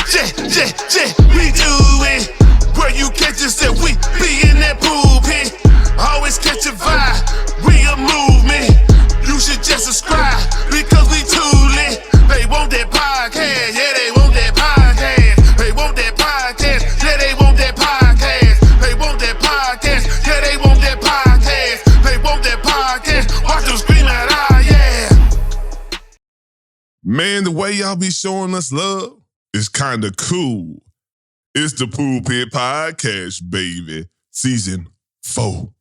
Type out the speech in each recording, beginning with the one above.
we do it. Where you catch us if we be in that pool pit. Always catch a vibe, we a movement. You should just subscribe because we too lit. They want that podcast, yeah, they want that podcast. They want that podcast, yeah, they want that podcast. They want that podcast, yeah, they want that podcast. They want that podcast, watch them scream out, ah, yeah. Man, the way y'all be showing us love is kind of cool. It's the Pool Pit Podcast, baby. Season 4.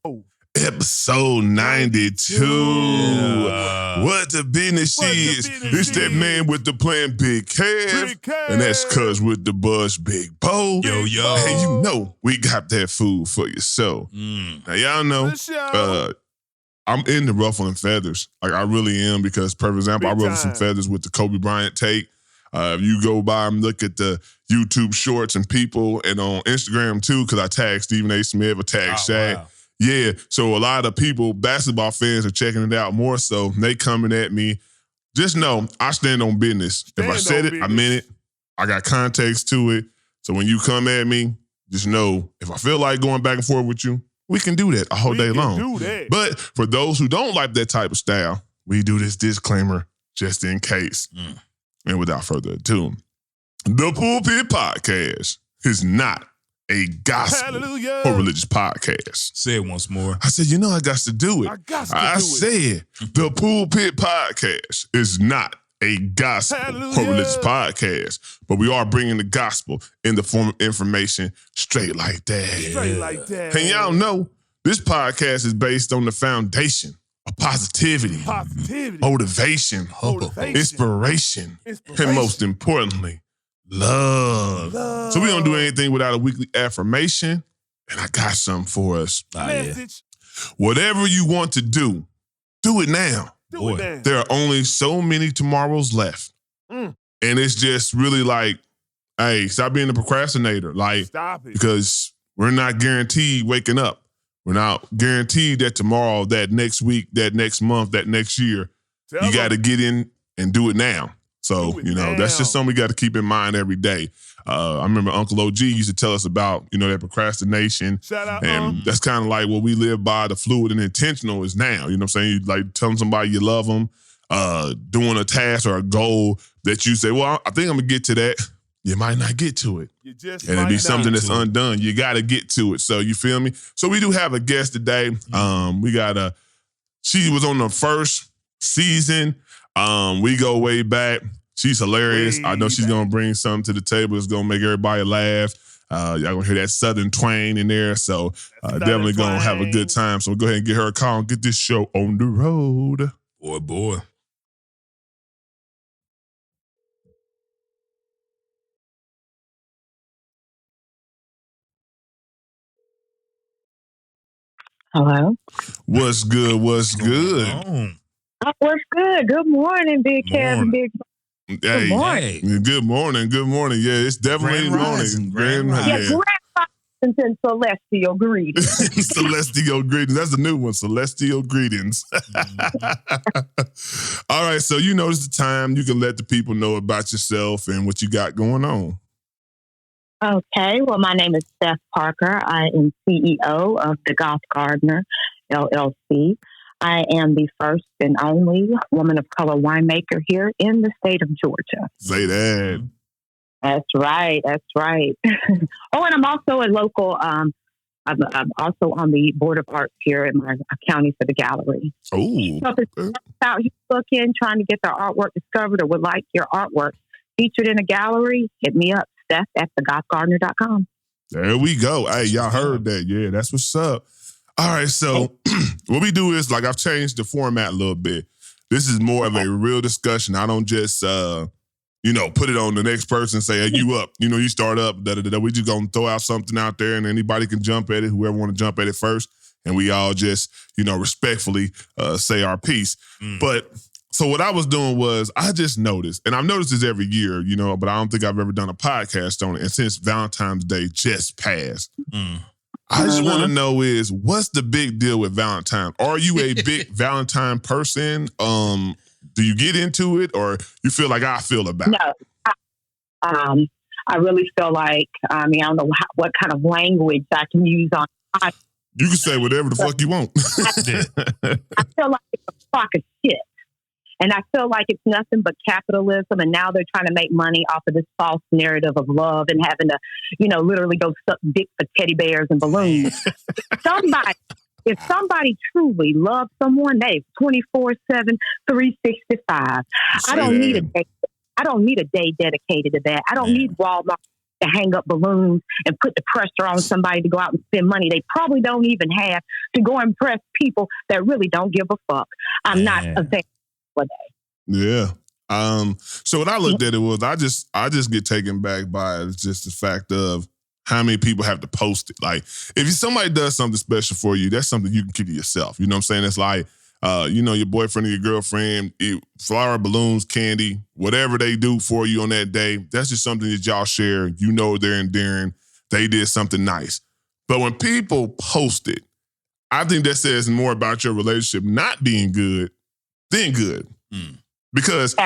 Episode 92. Yeah. What the business is. It's that man with the plan, Big Kev. And that's Cuz with the buzz, Big Bo. Yo. And you know we got that food for you. So, now y'all know, I'm into ruffling feathers. Like, I really am because, for example, I ruffled some feathers with the Kobe Bryant take. If you go by and look at the YouTube shorts and people, and on Instagram too, because I tagged Stephen A. Smith, I tagged Shaq. Wow. Yeah, so a lot of people, basketball fans, are checking it out more so. They coming at me. Just know, I stand on business. If I said it, I meant it. I got context to it. So when you come at me, just know, if I feel like going back and forth with you, we can do that a whole day long. But for those who don't like that type of style, we do this disclaimer just in case. And without further ado, the Pool Pit Podcast is not a gospel or religious podcast. Say it once more. I said, I got to do it. I said, the Pool Pit Podcast is not a gospel or religious podcast, but we are bringing the gospel in the form of information straight like that. And y'all know, this podcast is based on the foundation of positivity, motivation, inspiration, and most importantly, love. So we don't do anything without a weekly affirmation, and I got something for us. Whatever you want to do it now. There are only so many tomorrows left. And it's just really like, hey, stop being a procrastinator. Like, because we're not guaranteed waking up. We're not guaranteed that tomorrow, that next week, that next month, that next year, you got to get in and do it now. So, that's just something we got to keep in mind every day. I remember Uncle OG used to tell us about, that procrastination. And that's kind of like what we live by. The fluid and intentional is now. You know what I'm saying? You like telling somebody you love them, doing a task or a goal that you say, well, I think I'm going to get to that. You might not get to it. And it'd be something that's undone. You got to get to it. So you feel me? So we do have a guest today. We got she was on the first season. We go way back. She's hilarious. I know she's going to bring something to the table. It's going to make everybody laugh. Y'all going to hear that Southern twang in there. So definitely going to have a good time. So we'll go ahead and get her a call and get this show on the road. Boy. Hello. What's good? What's good? Good morning, Big Kev and Big. Good morning. Good morning. Yeah, it's definitely morning. Grand Rising and celestial greetings. Celestial greetings. That's the new one. Celestial greetings. All right. So it's the time you can let the people know about yourself and what you got going on. Okay. Well, my name is Steph Parker. I am CEO of the Golf Gardener, LLC. I am the first and only woman of color winemaker here in the state of Georgia. Say that. That's right. Oh, and I'm also a local, I'm also on the Board of Arts here in my county for the gallery. Oh. So if it's out here looking, trying to get their artwork discovered or would like your artwork featured in a gallery, hit me up, Steph at thegolfgardener.com. There we go. Hey, y'all heard that. Yeah, that's what's up. All right, so what we do is, I've changed the format a little bit. This is more of a real discussion. I don't just, put it on the next person and say, hey, you up. You start up. We just going to throw out something out there and anybody can jump at it, whoever want to jump at it first. And we all just, respectfully say our piece. But so what I was doing was I just noticed, and I've noticed this every year, but I don't think I've ever done a podcast on it. And since Valentine's Day just passed, I just want to know what's the big deal with Valentine? Are you a big Valentine person? Do you get into it or you feel like I feel about it? No. I really feel like, I don't know what kind of language I can use on. You can say whatever the fuck you want. I feel like it's a crock of shit. And I feel like it's nothing but capitalism. And now they're trying to make money off of this false narrative of love and having to, literally go suck dick for teddy bears and balloons. If somebody truly loves someone, they 24/7, 365. I don't need a day. I don't need a day dedicated to that. I don't need Walmart to hang up balloons and put the pressure on somebody to go out and spend money they probably don't even have to go impress people that really don't give a fuck. I'm not a fan of that. Yeah. So what I looked at it was I just get taken back by just the fact of how many people have to post it. Like, if somebody does something special for you, that's something you can keep to yourself. You know what I'm saying? It's like, your boyfriend or your girlfriend, flower, balloons, candy, whatever they do for you on that day, that's just something that y'all share. They're endearing. They did something nice. But when people post it, I think that says more about your relationship not being good than good. Because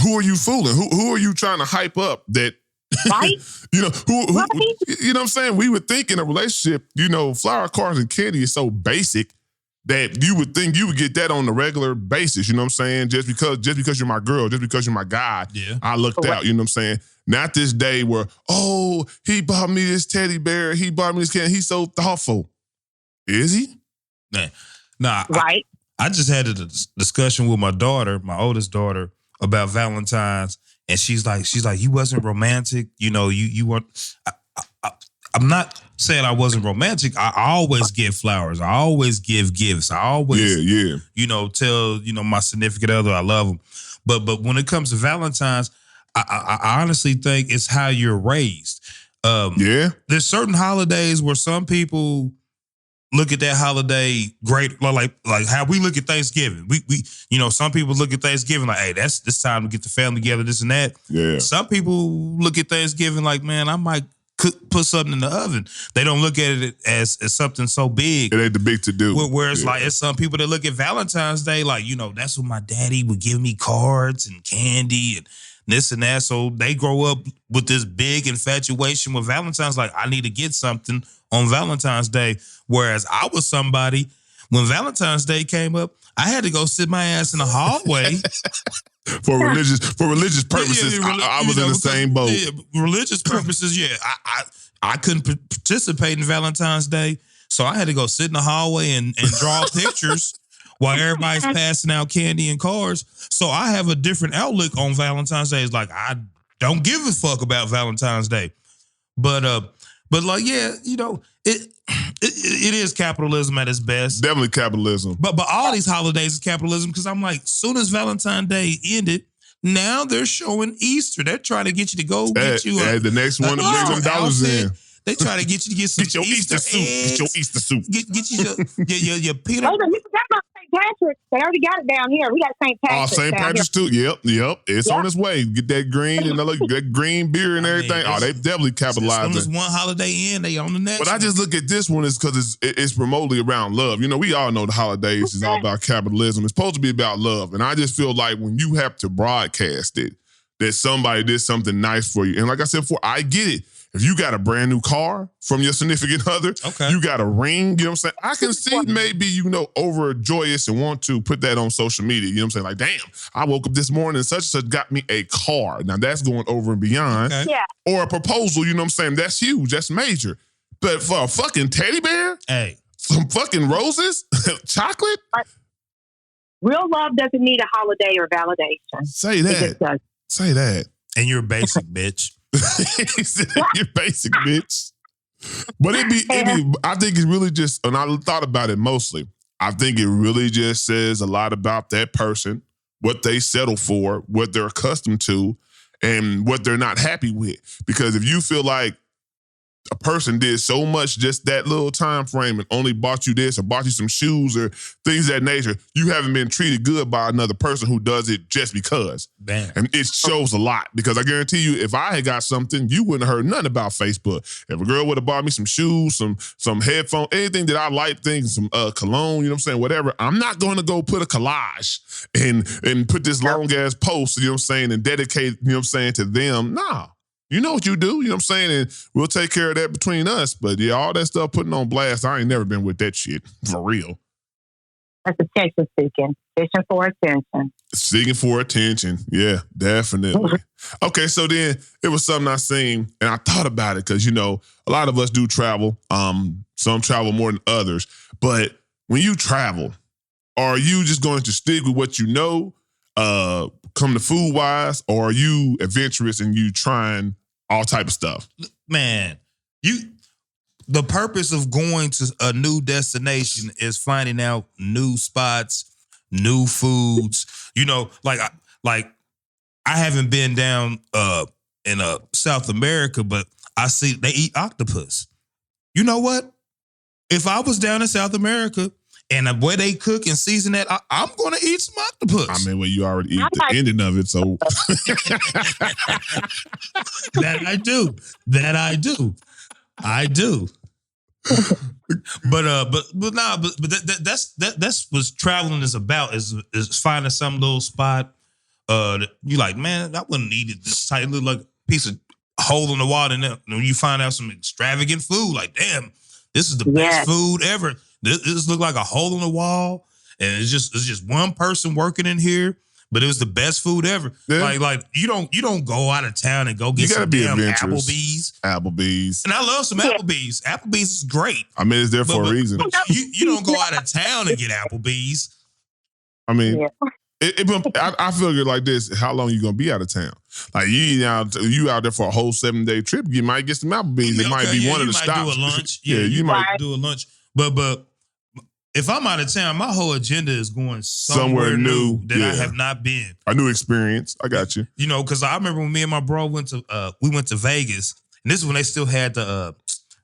who are you fooling? Who are you trying to hype up that, right? Right? You know what I'm saying? We would think in a relationship, flower, cars, and candy is so basic that you would think you would get that on a regular basis. You know what I'm saying? Just because you're my girl, just because you're my guy, I looked out. You know what I'm saying? Not this day where, he bought me this teddy bear, he bought me this candy, he's so thoughtful. Is he? Nah, right. I just had a discussion with my daughter, my oldest daughter, about Valentine's, and she's like, you wasn't romantic. You weren't. I'm not saying I wasn't romantic. I always give flowers. I always give gifts. I always, tell my significant other I love them. But when it comes to Valentine's, I honestly think it's how you're raised. There's certain holidays where some people look at that holiday great, like how we look at Thanksgiving. We some people look at Thanksgiving like, hey, that's this time to get the family together, this and that. Yeah. Some people look at Thanksgiving like, man, I might put something in the oven. They don't look at it as something so big. It ain't the big to do. Whereas like it's some people that look at Valentine's Day like, that's when my daddy would give me cards and candy and this and that. So they grow up with this big infatuation with Valentine's. Like, I need to get something on Valentine's Day. Whereas I was somebody, when Valentine's Day came up, I had to go sit my ass in the hallway. For religious purposes, I was in the same boat. Religious purposes, I couldn't participate in Valentine's Day. So I had to go sit in the hallway and draw pictures while everybody's passing out candy and cards. So I have a different outlook on Valentine's Day. It's like, I don't give a fuck about Valentine's Day. But like, it is capitalism at its best. Definitely capitalism. But all these holidays is capitalism, because I'm like, soon as Valentine's Day ended, now they're showing Easter. They're trying to get you to go get you the next one to bring them dollars in. They try to get you to get some your Easter soup. Get your Easter soup. Get you your peanut. Oh, you forgot about St. Patrick. They already got it down here. We got St. Patrick. Oh, St. Patrick's too. Yep. It's on its way. Get that green and that green beer and everything. They definitely capitalized. As soon as one holiday in, they on the next. But I just look at this one is because it's remotely around love. We all know the holidays is all about capitalism. It's supposed to be about love. And I just feel like when you have to broadcast it, that somebody did something nice for you. And like I said before, I get it. If you got a brand new car from your significant other, you got a ring, you know what I'm saying? I can see maybe, overjoyous and want to put that on social media. You know what I'm saying? Like, damn, I woke up this morning and such got me a car. Now that's going over and beyond. Okay. Yeah. Or a proposal, you know what I'm saying? That's huge. That's major. But for a fucking teddy bear? Hey. Some fucking roses? Chocolate? Real love doesn't need a holiday or validation. Say that. It just does. Say that. And you're basic, bitch. You're basic, bitch. But I think it's really just, and I thought about it mostly, I think it really just says a lot about that person, what they settle for, what they're accustomed to, and what they're not happy with. Because if you feel like a person did so much just that little time frame and only bought you this or bought you some shoes or things of that nature, you haven't been treated good by another person who does it just because. Damn. And it shows a lot, because I guarantee you, if I had got something, you wouldn't have heard nothing about Facebook. If a girl would have bought me some shoes, some headphones, anything that I like, things, some cologne, you know what I'm saying, whatever, I'm not going to go put a collage and put this long ass post, you know what I'm saying, and dedicate, you know what I'm saying, to them. Nah. You know what you do. You know what I'm saying? And we'll take care of that between us. But yeah, all that stuff putting on blast, I ain't never been with that shit. For real. That's attention seeking. Fishing for attention. Seeking for attention. Yeah, definitely. Okay, so then it was something I seen and I thought about it because, a lot of us do travel. Some travel more than others. But when you travel, are you just going to stick with what you know, come to food wise, or are you adventurous and you trying all type of stuff? Man, the purpose of going to a new destination is finding out new spots, new foods. I haven't been down in South America, but I see they eat octopus. You know what? If I was down in South America and the way they cook and season that, I'm going to eat some octopus. I mean, well, you already eat the ending of it, so. That I do. I do. That's what traveling is about, is finding some little spot that you like, man, I wouldn't eat it this tight. It look like a piece of hole in the wall, and then when you find out some extravagant food, like, damn, this is the best food ever. This look like a hole in the wall, and it's just one person working in here, but it was the best food ever. Yeah. Like you don't go out of town and go get some damn Applebee's. Applebee's. And I love some Applebee's. Applebee's is great. I mean, it's there for a reason. You don't go out of town and get Applebee's. I mean, I figure like this: how long you gonna be out of town? Like you out there for a whole 7-day trip, you might get some Applebee's. It might be one of the stops. You might do a lunch. You might do a lunch. But if I'm out of town, my whole agenda is going somewhere new that I have not been. A new experience. I got you. Because I remember when me and my bro went to Vegas, and this is when they still had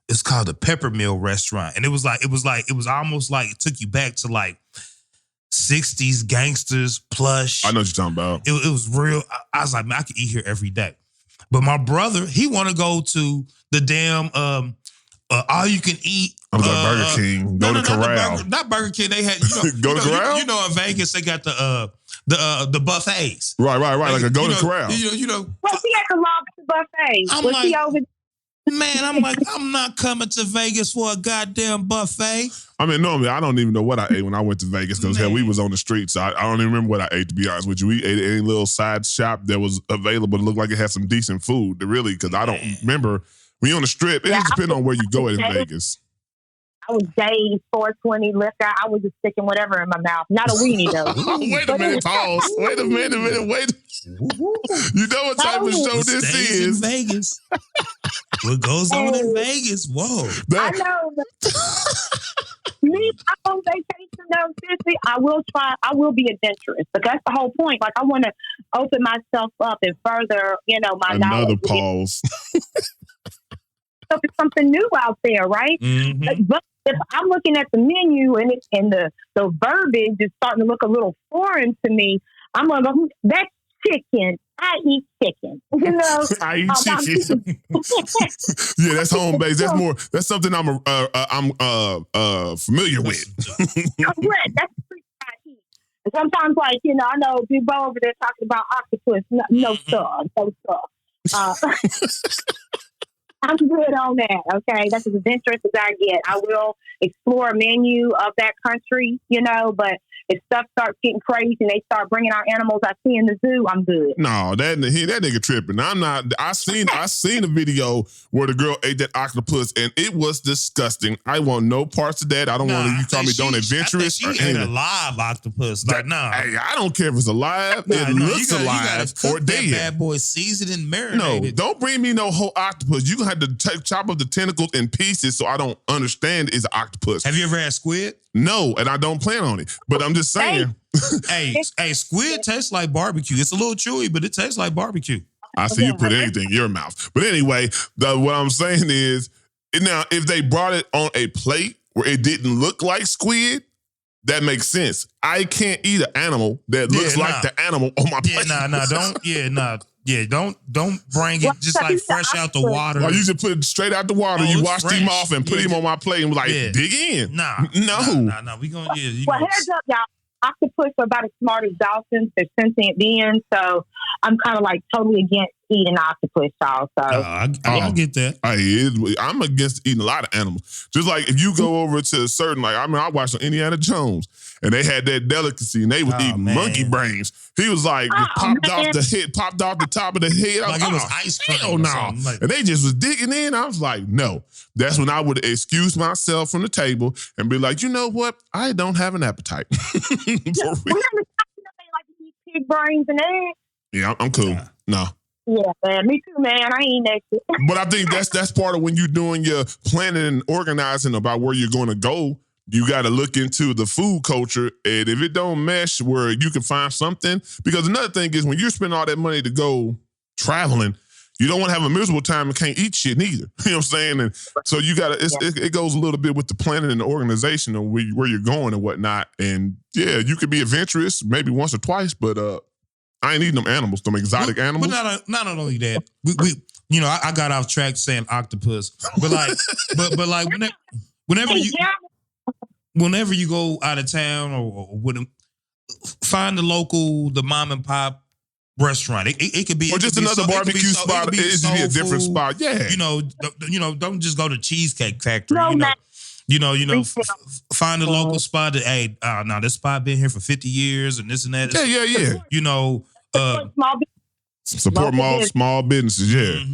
it's called the Peppermill restaurant, and it was almost like it took you back to like 60s gangsters plush. I know what you're talking about. It was real. I was like, man, I could eat here every day. But my brother, he want to go to the damn all you can eat. I was like Burger King. Go to Corral. Not Burger King. They had go to Corral. In Vegas they got the buffets. Right. Like a go to Corral. Well, she had the lobster buffet. I'm not coming to Vegas for a goddamn buffet. I mean, normally I don't even know what I ate when I went to Vegas because hell, we was on the streets. So I don't even remember what I ate, to be honest with you. We ate at any little side shop that was available. It looked like it had some decent food, really, because I don't remember. When you're on the strip, it just depends on where you go in Vegas. I was Days, 420 liquor. I was just sticking whatever in my mouth. Not a weenie, though. Wait a minute, pause. Wait a minute. You know what type of show this is. In Vegas. What goes on in Vegas? Whoa. I know. Me, I'm on vacation, though, seriously, I will be adventurous. But that's the whole point. Like, I want to open myself up and further, my knowledge. Another pause. So there's something new out there, right? Mm-hmm. But if I'm looking at the menu and the verbiage is starting to look a little foreign to me, I'm going to go, that's chicken. I eat chicken. I eat chicken. Yeah, that's home base. That's something I'm familiar with. That's I eat. Sometimes, I know people over there talking about octopus. No, sir. I'm good on that, okay? That's as adventurous as I get. I will explore a menu of that country, but if stuff starts getting crazy and they start bringing out animals I see in the zoo, I'm good. No, that nigga tripping. I'm not. I seen a video where the girl ate that octopus and it was disgusting. I want no parts of that. I don't want you tell me don't adventurous. She ate a live octopus. Like, nah. Hey, I don't care if it's alive. It looks alive or dead. That bad boy seasoned and marinated. No, don't bring me no whole octopus. You gonna have to chop up the tentacles in pieces so I don't understand it's an octopus. Have you ever had squid? No, and I don't plan on it. But I'm just saying. Hey, squid tastes like barbecue. It's a little chewy, but it tastes like barbecue. I see you put anything in your mouth. But anyway, what I'm saying is, now, if they brought it on a plate where it didn't look like squid, that makes sense. I can't eat an animal that looks like the animal on my plate. Don't bring it just like fresh out the water. Or you just put it straight out the water. You washed him off and put him on my plate and was like, dig in. No. We gonna heads up, y'all. Octopus are about as smart as dolphins. They're sentient beings. So I'm kind of like totally against eating octopus, y'all. So I get that. I'm against eating a lot of animals. Just like if you go over to a certain, like, I mean, I watched on Indiana Jones, and they had that delicacy, and they was eating monkey brains. He was like, popped off the top of the head. Like it was ice cream. Hell no. Like, and they just was digging in. I was like, no. That's when I would excuse myself from the table and be like, you know what? I don't have an appetite. For real. Like to eat pig brains and eggs. Yeah, I'm cool. No. Yeah, man, me too, man. I ain't that shit. But I think that's part of when you're doing your planning and organizing about where you're going to go. You got to look into the food culture, and if it don't mesh where you can find something, because another thing is when you're spending all that money to go traveling, you don't want to have a miserable time and can't eat shit neither. You know what I'm saying? And so you got to, it goes a little bit with the planning and the organization of where you're going and whatnot. And yeah, you could be adventurous maybe once or twice, but I ain't eating them animals, them exotic animals. But not only that, we you know, I got off track saying octopus, but like, but like whenever you go out of town or find the mom and pop restaurant. It could be, or just another barbecue spot. It could be a different spot. Yeah, you know, don't just go to Cheesecake Factory. Find a local spot that, hey, now this spot been here for 50 years and this and that. Yeah. You know, support small businesses. Yeah,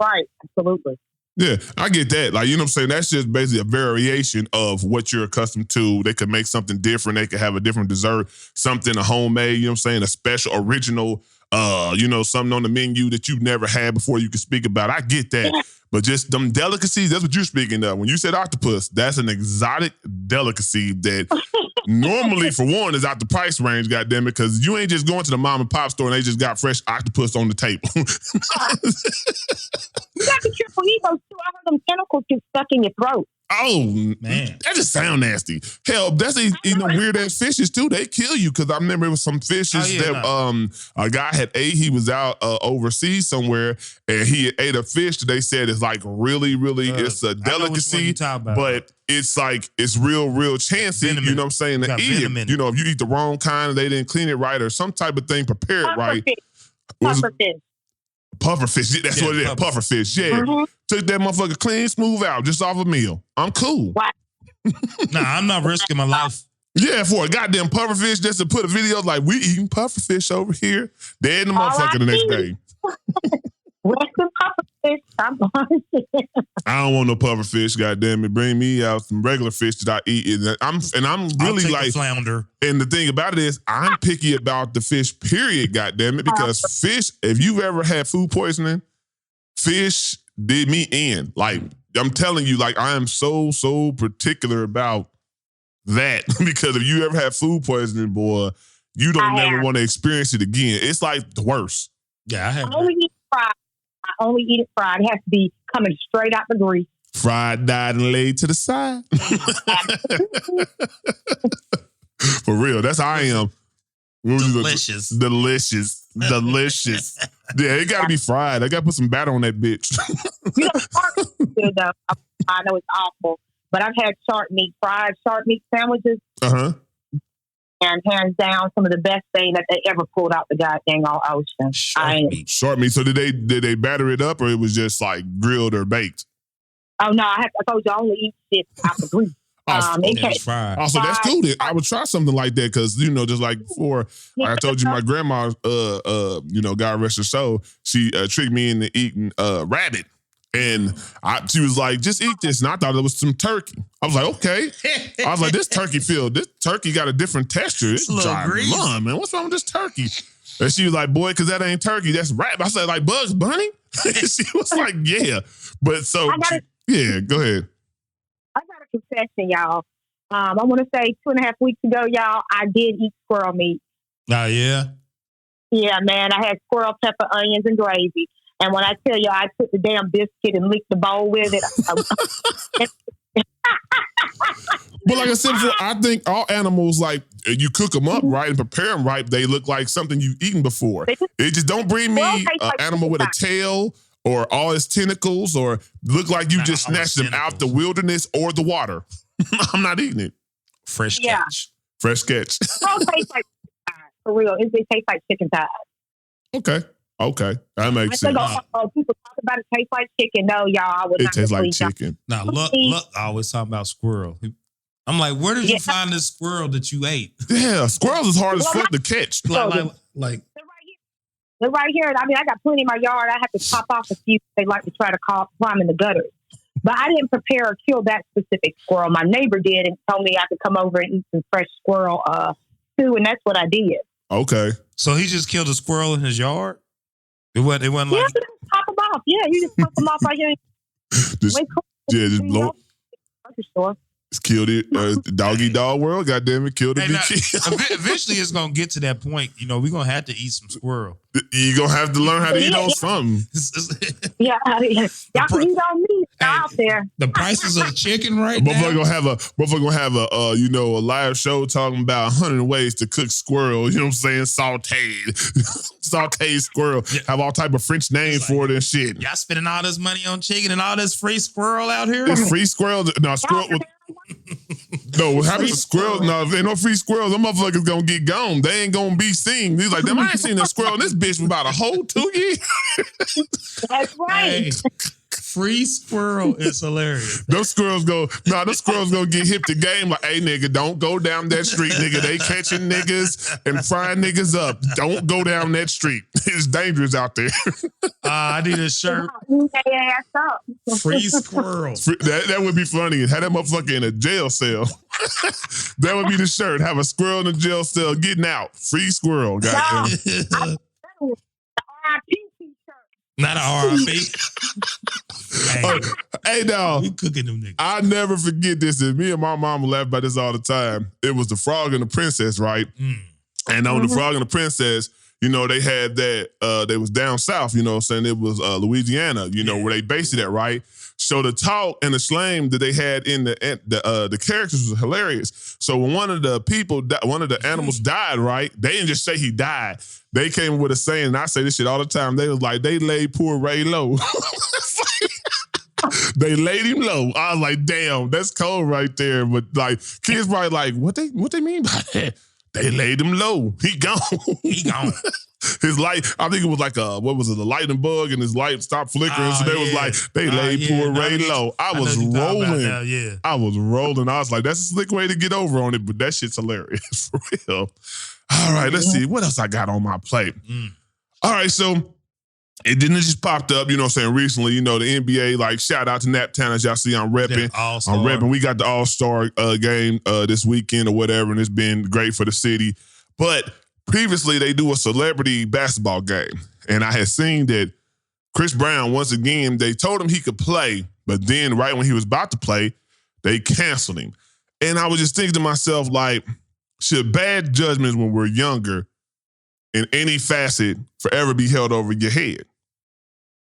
right, absolutely. Yeah, I get that. Like, you know what I'm saying? That's just basically a variation of what you're accustomed to. They could make something different. They could have a different dessert, something a homemade, you know what I'm saying? A special, original, something on the menu that you've never had before you can speak about. I get that. But just them delicacies, that's what you're speaking of. When you said octopus, that's an exotic delicacy that normally, for one, is out the price range, goddamn it, because you ain't just going to the mom and pop store and they just got fresh octopus on the table. You got to be careful. Eat those too. I heard them tentacles get stuck in your throat. Oh, man. That just sound nasty. Hell, that's even weird ass fishes too. They kill you, because I remember it was some fishes a guy had ate. He was out overseas somewhere and he ate a fish that they said is like really, it's a delicacy, but it's like, it's real chancy, you know what I'm saying, to eat it. You know, if you eat the wrong kind, they didn't clean it right or some type of thing prepared right. Pufferfish, that's what it is. Pufferfish, yeah. Mm-hmm. Took that motherfucker clean, smooth out, just off a meal. I'm cool. What? Nah, I'm not risking my life. Yeah, for a goddamn pufferfish, just to put a video like, we eating pufferfish over here. Dead in the motherfucker the next day. I don't want no pufferfish, goddamn it. Bring me out some regular fish that I eat. And I'm really like flounder. And the thing about it is, I'm picky about the fish, period, goddamn it. Because fish, if you've ever had food poisoning, fish did me in. Like, I'm telling you, like, I am so particular about that. Because if you ever have food poisoning, boy, you don't never want to experience it again. It's like the worst. Yeah, I have. I only eat it fried. It has to be coming straight out the grease. Fried, dyed, and laid to the side. For real, that's how I am. Delicious. Yeah, it gotta be fried. I gotta put some batter on that bitch. You know, shark meat is good though. I know it's awful, but I've had fried shark meat sandwiches. And hands down, some of the best thing that they ever pulled out the goddamn ocean. Shark meat. So did they batter it up, or it was just like grilled or baked? Oh no, I told you I only eat shit out the grease. It's fried. Also, that's cool. Then I would try something like that, because just like before, I told you my grandma, God rest her soul, she tricked me into eating rabbit. And she was like, just eat this. And I thought it was some turkey. I was like, okay. I was like, this turkey got a different texture. It's dry. Mom, man, what's wrong with this turkey? And she was like, boy, because that ain't turkey, that's rabbit. I said, like Bugs Bunny? She was like, yeah. But so, go ahead. I got a confession, y'all. I want to say 2.5 weeks ago, y'all, I did eat squirrel meat. Oh, yeah? Yeah, man. I had squirrel, pepper, onions, and gravy. And when I tell you I took the damn biscuit and licked the bowl with it. But like I said before, I think all animals, like, you cook them up right and prepare them right, they look like something you've eaten before. It just don't bring me an animal with a tail or all its tentacles or look like you just snatched them out the wilderness or the water. I'm not eating it. Fresh catch. Fresh catch. It tastes like for real. It tastes like chicken thighs. Okay. That makes I sense. people talk about it tastes like chicken. No, y'all, I would It not. tastes like please, y'all. chicken. Now, Luck always talking about squirrel. I'm like, where did you find this squirrel that you ate? Yeah, squirrels is hard as fuck to catch. Like. They're right here. I mean, I got plenty in my yard. I have to pop off a few. They like to try to climb in the gutters. But I didn't prepare or kill that specific squirrel. My neighbor did and told me I could come over and eat some fresh squirrel stew, and that's what I did. Okay. So he just killed a squirrel in his yard? It wasn't like... Yeah, you just pop them off. Yeah, you just pop them off right here. Just blow. Store. Killed it. Doggy dog world, goddamn it, killed it. Eventually, it's gonna get to that point. You know, we're gonna have to eat some squirrel. You're gonna have to learn how to eat on something. Yeah, y'all can eat on me out there. The prices of the chicken right now. Motherfucker gonna have a live show talking about 100 ways to cook squirrel. You know what I'm saying? Sauteed squirrel. Yeah. Have all type of French names for it and shit. Y'all spending all this money on chicken and all this free squirrel out here? It's free squirrel. No, squirrel. No, having squirrels. No, if there ain't no free squirrels, them motherfuckers gonna get gone. They ain't gonna be seen. He's like, I ain't seen a squirrel in this bitch for about a whole 2 years. That's right. Hey, free squirrel is hilarious. Them squirrels gonna get hip to game. Like, hey nigga, don't go down that street, nigga. They catching niggas and frying niggas up. Don't go down that street. It's dangerous out there. I need a shirt. Ass up. Free squirrel. That would be funny. Have that motherfucker in a jail cell. That would be the shirt. Have a squirrel in a jail cell getting out. Free squirrel. Goddamn. Not an RIP. Hey, dog. We cooking them niggas. I never forget this. And me and my mama laugh about this all the time. It was the Frog and the Princess, right? And on the Frog and the Princess, you know, they had that, they was down south, you know what I'm saying? It was Louisiana, you know, where they based it at, right? So the talk and the slang that they had in the characters was hilarious. So when one of the animals died, right? They didn't just say he died. They came with a saying, and I say this shit all the time. They was like, they laid poor Ray low. They laid him low. I was like, damn, that's cold right there. But like, kids probably like, what they mean by that? They laid him low. He gone. He gone. His light, I think it was like the lightning bug, and his light stopped flickering. So they was like, they laid poor Ray low. I was rolling. I was rolling. I was like, that's a slick way to get over on it, but that shit's hilarious for real. All right, let's see. What else I got on my plate? All right, so it didn't just popped up, you know what I'm saying, recently, you know, the NBA, like, shout out to Naptown, as y'all see on Reppin. On Reppin, we got the All-Star game this weekend or whatever, and it's been great for the city. But previously, they do a celebrity basketball game. And I had seen that Chris Brown, once again, they told him he could play, but then right when he was about to play, they canceled him. And I was just thinking to myself, like, should bad judgments when we're younger in any facet forever be held over your head?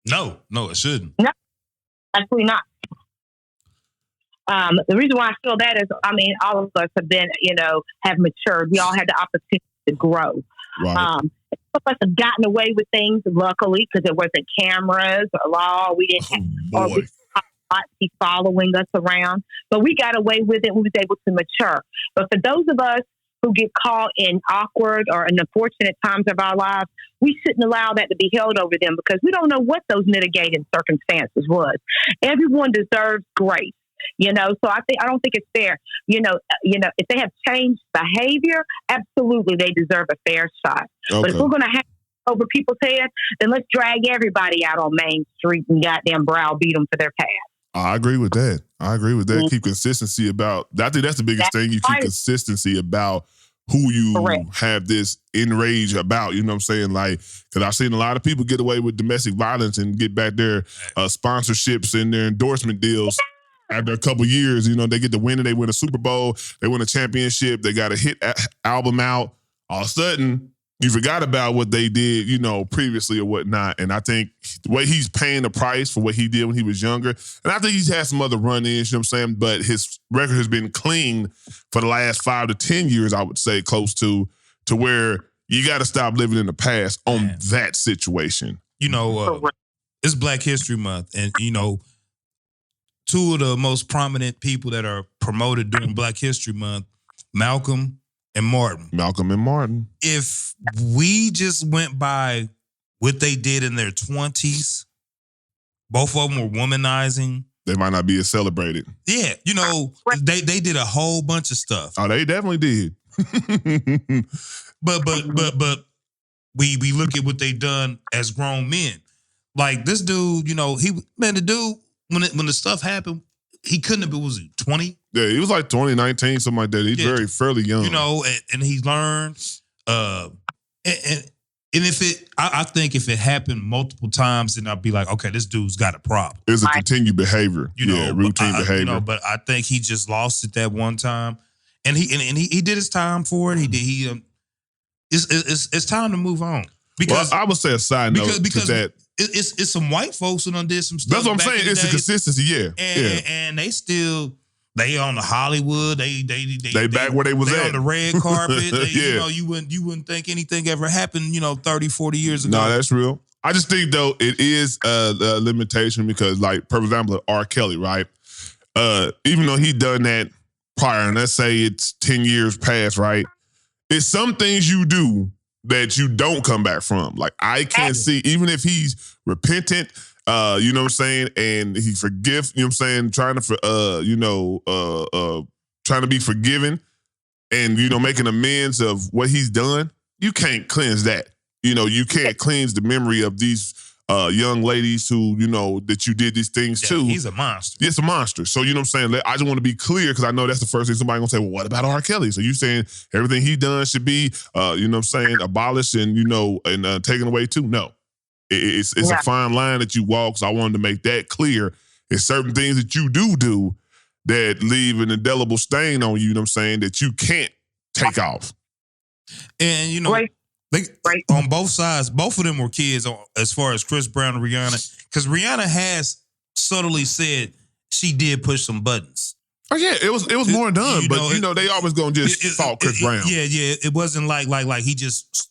No, it shouldn't. No, absolutely not. The reason why I feel that is, I mean, all of us have been, have matured. We all had the opportunity to grow. Right. Some of us have gotten away with things, luckily, because there wasn't cameras or law. We didn't be following us around. But we got away with it. We was able to mature. But for those of us who get caught in awkward or in unfortunate times of our lives, we shouldn't allow that to be held over them, because we don't know what those mitigating circumstances was. Everyone deserves grace, so I don't think it's fair. If they have changed behavior, absolutely they deserve a fair shot. Okay. But if we're going to have over people's heads, then let's drag everybody out on Main Street and goddamn browbeat them for their past. I agree with that. Mm-hmm. Keep consistency about. I think that's the biggest thing. You keep consistency about who you have this enrage about. You know what I'm saying? Like, because I've seen a lot of people get away with domestic violence and get back their sponsorships and their endorsement deals after a couple years. They get to win, and they win a Super Bowl, they win a championship, they got a hit album out. All of a sudden, you forgot about what they did, previously or whatnot. And I think the way he's paying the price for what he did when he was younger, and I think he's had some other run-ins, you know what I'm saying? But his record has been clean for the last 5 to 10 years, I would say, close to where you got to stop living in the past on that situation. It's Black History Month, and, two of the most prominent people that are promoted during Black History Month, Malcolm and Martin. Malcolm and Martin. If we just went by what they did in their 20s, both of them were womanizing. They might not be as celebrated. Yeah, you know, they did a whole bunch of stuff. Oh, they definitely did. But we look at what they done as grown men. Like this dude, you know, the dude when the stuff happened, he couldn't have been, was he 20? Yeah, he was like 2019, something like that. He's fairly young. You know, and he learned. And I think if it happened multiple times, then I'd be like, okay, this dude's got a problem. It's a continued behavior, routine behavior. You know, but I think he just lost it that one time, and he did his time for it. It's time to move on. Because I would say a side note because to that. It's some white folks who done did some stuff. That's what I'm saying. It's a consistency, and they still. They on the Hollywood. They back where they was at. On the red carpet. You know, you wouldn't think anything ever happened, 30, 40 years ago. No, that's real. I just think, though, it is a limitation because, like, for example, R. Kelly, right? Even though he done that prior, and let's say it's 10 years past, right? It's some things you do that you don't come back from. Like, I can't see, even if he's repentant, you know what I'm saying? And he forgive, you know what I'm saying? Trying to be forgiven and, making amends of what he's done. You can't cleanse that. You can't cleanse the memory of these young ladies who, that you did these things to. He's a monster. It's a monster. So, you know what I'm saying? I just want to be clear because I know that's the first thing somebody going to say, well, what about R. Kelly? So you saying everything he done should be, you know what I'm saying, abolished and, and taken away too? No. It's a fine line that you walk, so I wanted to make that clear. It's certain things that you do that leave an indelible stain on you know what I'm saying, that you can't take off. And, on both sides, both of them were kids as far as Chris Brown and Rihanna, because Rihanna has subtly said she did push some buttons. Oh, yeah, it was more done, but, they always going to just fault Chris Brown. Yeah, it wasn't like he just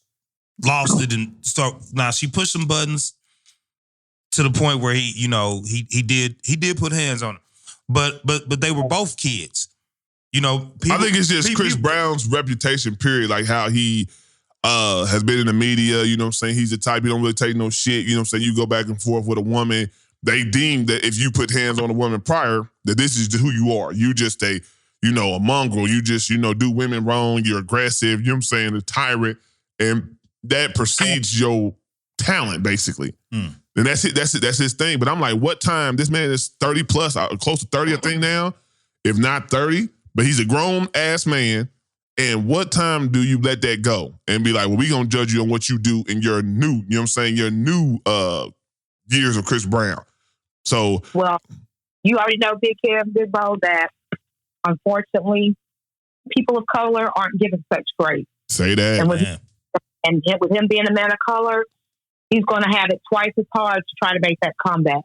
lost it and start. Now she pushed some buttons to the point where he did put hands on her, but they were both kids. I think it's just Chris Brown's reputation, period. Like how he has been in the media. You know what I'm saying? He's the type you don't really take no shit. You know what I'm saying? You go back and forth with a woman. They deem that if you put hands on a woman prior, that this is who you are. You just a mongrel. You just do women wrong. You're aggressive. You know what I'm saying? A tyrant and. That precedes your talent, basically. And that's it. That's his thing. But I'm like, what time? This man is 30 plus, close to 30, I think now, if not 30. But he's a grown ass man. And what time do you let that go and be like, well, we gonna judge you on what you do in your new, you know what I'm saying, your new years of Chris Brown. So, well, you already know, Big Kev, Big Bo, that unfortunately, people of color aren't given such grace. Say that. And with him being a man of color, he's going to have it twice as hard to try to make that comeback.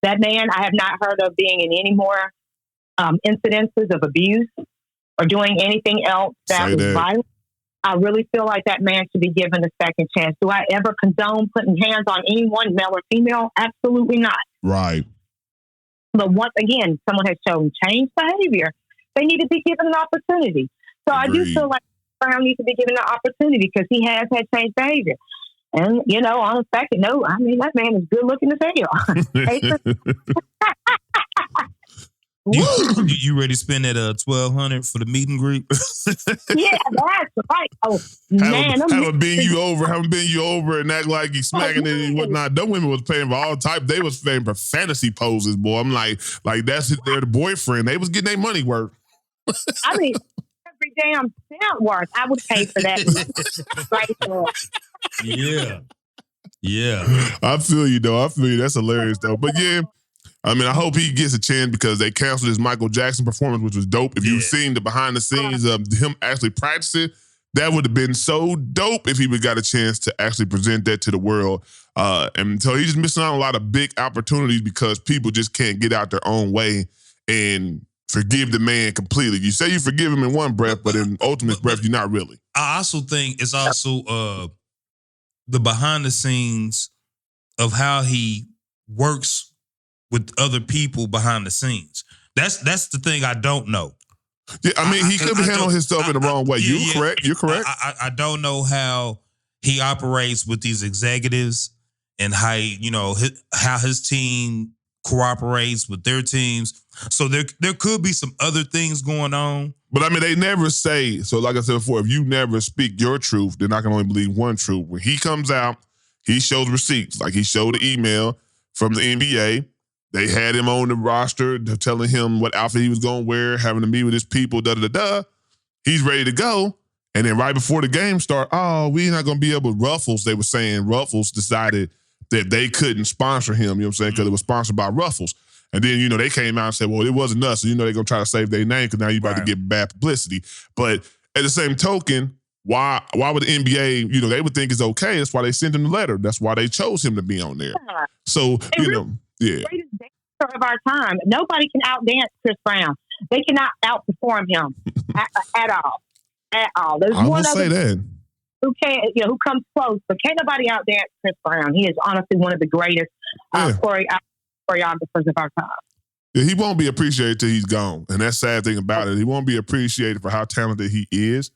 That man, I have not heard of being in any more incidences of abuse or doing anything else that was violent. I really feel like that man should be given a second chance. Do I ever condone putting hands on anyone, male or female? Absolutely not. Right. But once again, someone has shown changed behavior. They need to be given an opportunity. So Agreed. I do feel like Brown needs to be given an opportunity because he has had changed behavior. And, on a second note, I mean, that man is good looking as hell. You ready to spend that $1,200 for the meet and greet? Yeah, that's right. Oh, man. Haven't been you over and act like you smacking it and whatnot. Them women was paying for all type. They was paying for fantasy poses, boy. I'm like that's it. They're the boyfriend. They was getting their money worth. I mean, every damn cent worth. I would pay for that. Right there. Yeah. I feel you, though. That's hilarious, though. But yeah, I mean, I hope he gets a chance because they canceled his Michael Jackson performance, which was dope. If you've seen the behind the scenes of him actually practicing, that would have been so dope if he would got a chance to actually present that to the world. And so he's just missing out on a lot of big opportunities because people just can't get out their own way and forgive the man completely. You say you forgive him in one breath, but in ultimate breath, you're not really. I also think it's also the behind the scenes of how he works with other people behind the scenes. That's the thing I don't know. Yeah, I mean, he could be handling his stuff in the wrong way. You're correct. I don't know how he operates with these executives and how how his team cooperates with their teams. So there could be some other things going on. But I mean, they never say, so like I said before, if you never speak your truth, they're not going to only believe one truth. When he comes out, he shows receipts. Like he showed the email from the NBA. They had him on the roster telling him what outfit he was going to wear, having to meet with his people, da-da-da-da. He's ready to go. And then right before the game start, we're not going to be able with Ruffles. They were saying Ruffles decided that they couldn't sponsor him, you know what I'm saying, because it was sponsored by Ruffles. And then, they came out and said, well, it wasn't us. So, they're going to try to save their name because now you're about to get bad publicity. But at the same token, why would the NBA, they would think it's okay. That's why they sent him the letter. That's why they chose him to be on there. So, yeah. Greatest dancer of our time. Nobody can outdance Chris Brown. They cannot outperform him at all. At all. There's I one will say that. Who comes close, but can't nobody outdance Chris Brown. He is honestly one of the greatest choreographers of our time. Yeah, he won't be appreciated till he's gone. And that's the sad thing about it. He won't be appreciated for how talented he is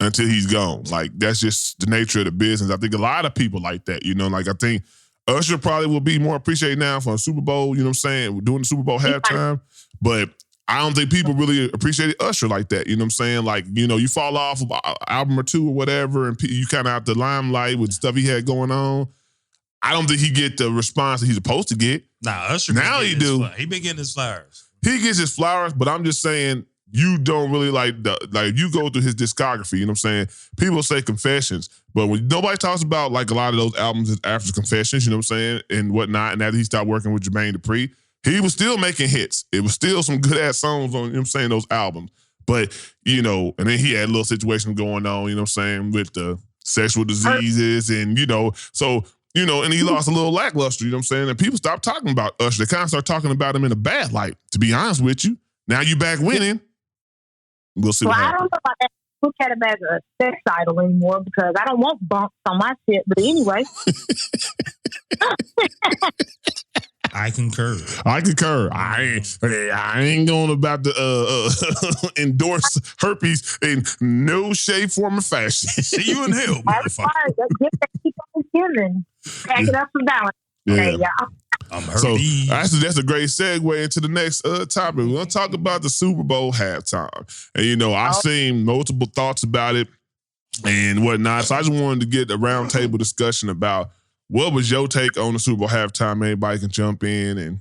until he's gone. Like, that's just the nature of the business. I think a lot of people like that, Like, I think Usher probably will be more appreciated now for a Super Bowl, you know what I'm saying, doing the Super Bowl halftime. But I don't think people really appreciated Usher like that, you know what I'm saying? Like, you fall off of an album or two or whatever, and you kind of out the limelight with stuff he had going on. I don't think he get the response that he's supposed to get. Nah, Usher. Now he do. He been getting his flowers. He gets his flowers, but I'm just saying you don't really like you go through his discography. You know what I'm saying? People say Confessions, but when nobody talks about like a lot of those albums after Confessions, you know what I'm saying, and whatnot. And after he started working with Jermaine Dupri, he was still making hits. It was still some good ass songs on, you know what I'm saying, those albums. But and then he had a little situation going on, you know what I'm saying, with the sexual diseases and so. And he lost a little lackluster, you know what I'm saying? And people stopped talking about Usher. They kind of start talking about him in a bad light, to be honest with you. Now you back winning. We'll see what happens. I don't know about that. Look at him as a sex idol anymore because I don't want bumps on my shit. But anyway. I concur. I ain't going about to endorse herpes in no shape, form, or fashion. See you in hell, motherfucker. Keep on giving. Back it up and down. Okay, yeah. I'm herpes. So that's a great segue into the next topic. We're going to talk about the Super Bowl halftime. And, I've seen multiple thoughts about it and whatnot. So I just wanted to get a roundtable discussion about what was your take on the Super Bowl halftime? Anybody can jump in. And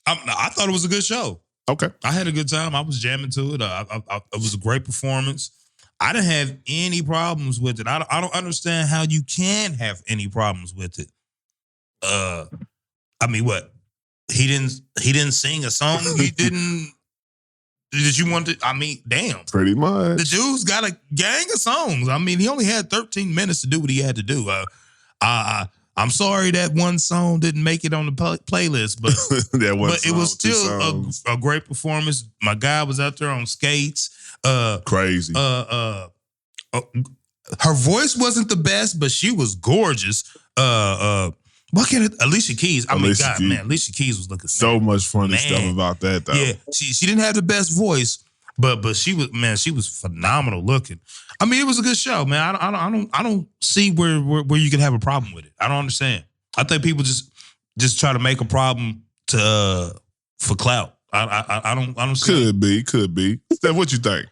I thought it was a good show. Okay. I had a good time. I was jamming to it. It was a great performance. I didn't have any problems with it. I don't understand how you can have any problems with it. I mean, what? He didn't sing a song. He didn't. Did you want to? I mean, damn. Pretty much. The dude's got a gang of songs. I mean, he only had 13 minutes to do what he had to do. I'm sorry that one song didn't make it on the playlist, but it was still a great performance. My guy was out there on skates. Crazy. Her voice wasn't the best, but she was gorgeous. Alicia Keys. Alicia Keys was looking so much funny stuff about that though. Yeah, she didn't have the best voice, but she was phenomenal looking. I mean, it was a good show, man. I don't see where you can have a problem with it. I don't understand. I think people just try to make a problem for clout. I don't see. Could be. Steph, what you think?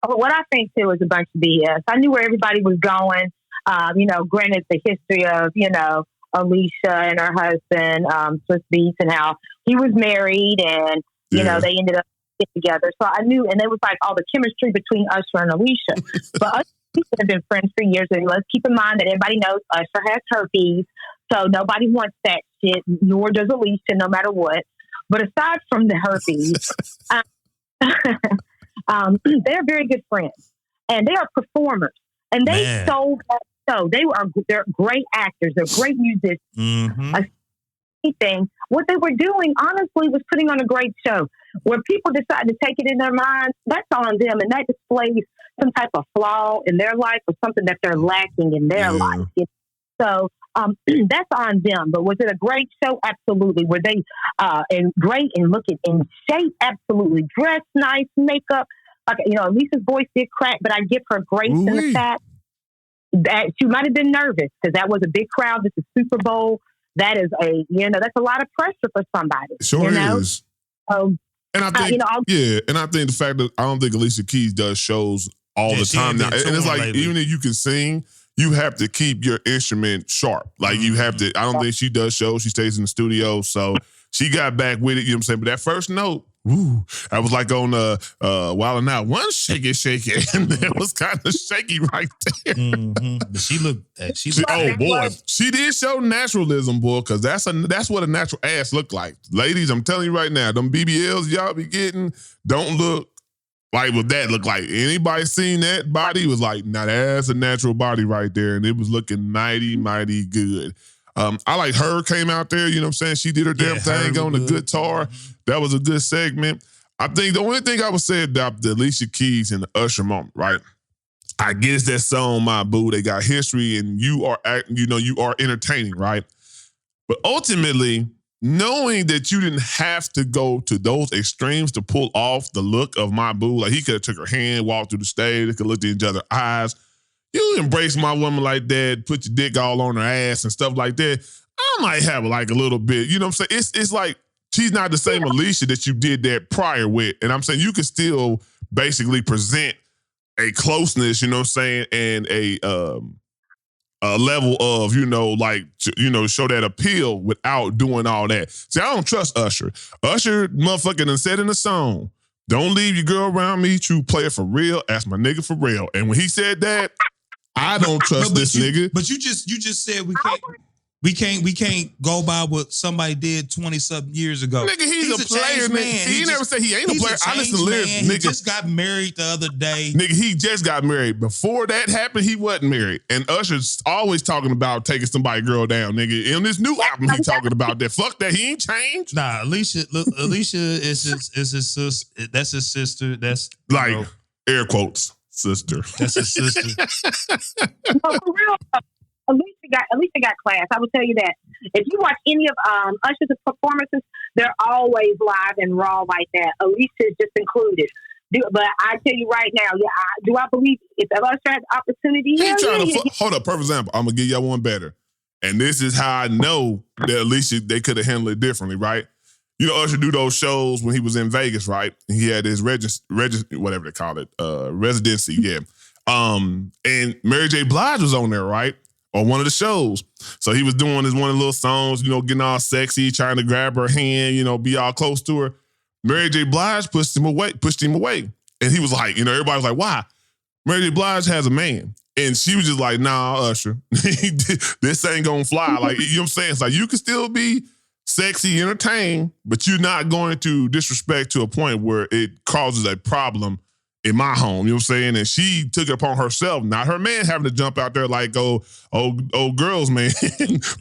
What I think too is a bunch of BS. I knew where everybody was going. Granted the history of Alicia and her husband, Swiss Beats, and how he was married, and they ended up getting together. So I knew, and it was like all the chemistry between Usher and Alicia. But Usher and Alicia have been friends for years, and let's keep in mind that everybody knows Usher has herpes, so nobody wants that shit. Nor does Alicia, no matter what. But aside from the herpes, they're very good friends, and they are performers, and they sold that show. They're great actors. They're great musicians. Mm-hmm. What they were doing, honestly, was putting on a great show. Where people decide to take it in their minds, that's on them, and that displays some type of flaw in their life or something that they're lacking in their life. So that's on them. But was it a great show? Absolutely. Were they great and looking in shape? Absolutely. Dressed nice, makeup. Lisa's voice did crack, but I give her grace in the fact that she might have been nervous because that was a big crowd. This is Super Bowl. that is that's a lot of pressure for somebody. Sure you is. know? And I think, and I think the fact that I don't think Alicia Keys does shows all the time now. And it's like, lately, even if you can sing, you have to keep your instrument sharp. Like you have to, I don't think she does shows. She stays in the studio. So she got back with it, you know what I'm saying? But that first note, woo, I was like on Wild 'N Out, one shake it. And it was kind of shaky right there. Mm-hmm. But she looked oh boy. She did show naturalism, boy, because that's what a natural ass look like. Ladies, I'm telling you right now, them BBLs y'all be getting don't look like what that look like. Anybody seen that body was like, nah, that's a natural body right there. And it was looking mighty, mighty good. I like her came out there, you know what I'm saying? She did her damn thing on the guitar. That was a good segment. I think the only thing I would say about the Alicia Keys and the Usher moment, right? I get it's that song, My Boo. They got history and you are entertaining, right? But ultimately, knowing that you didn't have to go to those extremes to pull off the look of My Boo, like he could have took her hand, walked through the stage, they could look at each other's eyes. You embrace my woman like that, put your dick all on her ass and stuff like that. I might have like a little bit, you know what I'm saying? It's like she's not the same Alicia that you did that prior with. And I'm saying you can still basically present a closeness, you know what I'm saying, and a level of, show that appeal without doing all that. See, I don't trust Usher. Usher motherfucking done said in the song, don't leave your girl around me, true player for real, ask my nigga for real. And when he said that, I don't trust this nigga. But you just said we can't go by what somebody did 20-something years ago. Nigga, he's a player, nigga. He never said he ain't a player. I listen to lyrics, nigga. He just got married the other day. Nigga, he just got married. Before that happened, he wasn't married. And Usher's always talking about taking somebody's girl down, nigga. In this new album, he talking about that. Fuck that, he ain't changed. Nah, Alicia is his sister. That's his sister. That's like air quotes, sister. That's his sister. No, for real. Alicia got class. I will tell you that. If you watch any of Usher's performances, they're always live and raw like that. Alicia is just included. But I tell you right now, do I believe if Usher has opportunity? Hold up, perfect example. I'm gonna give y'all one better. And this is how I know that Alicia, they could have handled it differently, right? You know, Usher do those shows when he was in Vegas, right? He had his whatever they call it, residency, yeah. And Mary J. Blige was on there, right? On one of the shows. So he was doing his one of the little songs, getting all sexy, trying to grab her hand, be all close to her. Mary J. Blige pushed him away. And he was like, everybody was like, why? Mary J. Blige has a man. And she was just like, nah, Usher, this ain't gonna fly. Like, you know what I'm saying? It's like, you can still be sexy, entertained, but you're not going to disrespect to a point where it causes a problem in my home, you know what I'm saying? And she took it upon herself, not her man having to jump out there like, old girls, man,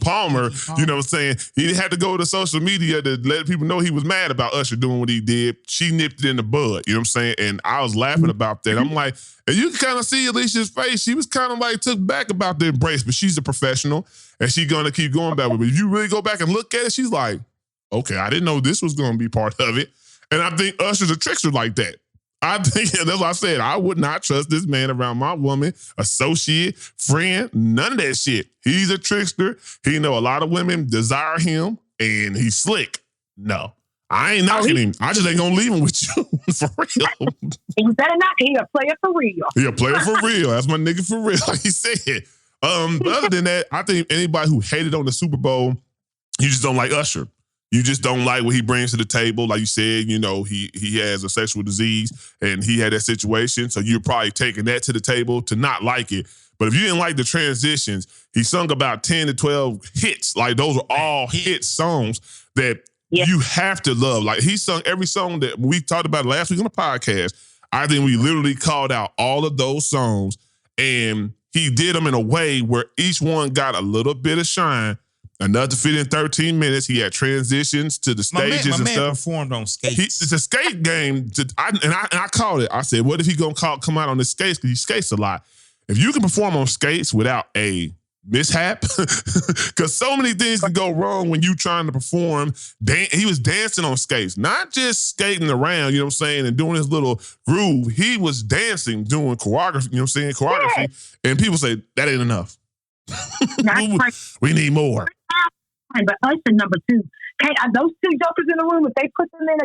Palmer, you know what I'm saying? He had to go to social media to let people know he was mad about Usher doing what he did. She nipped it in the bud, you know what I'm saying? And I was laughing about that. I'm like, and you can kind of see Alicia's face. She was kind of like took back about the embrace, but she's a professional and she's going to keep going back with it. But if you really go back and look at it, she's like, okay, I didn't know this was going to be part of it. And I think Usher's a trickster like that. I think that's what I said. I would not trust this man around my woman, associate, friend, none of that shit. He's a trickster. He know a lot of women desire him, and he's slick. No, I ain't knocking him. I just ain't gonna leave him with you for real. You better not. He a player for real. He a player for real. That's my nigga for real. Like he said. But other than that, I think anybody who hated on the Super Bowl, you just don't like Usher. You just don't like what he brings to the table. Like you said, he has a sexual disease and he had that situation. So you're probably taking that to the table to not like it. But if you didn't like the transitions, he sung about 10 to 12 hits. Like those are all hit songs that you have to love. Like he sung every song that we talked about last week on the podcast. I think we literally called out all of those songs and he did them in a way where each one got a little bit of shine. Enough to fit in 13 minutes. He had transitions to the stages and stuff. My man performed on skates. It's a skate game. I called it. I said, what if he gonna come out on the skates? Because he skates a lot. If you can perform on skates without a mishap, because so many things can go wrong when you trying to perform. He was dancing on skates, not just skating around, you know what I'm saying, and doing his little groove. He was dancing, doing choreography, you know what I'm saying, choreography. And people say, that ain't enough. We need more. but us and number two. Can't those two jokers in the room? If they put them in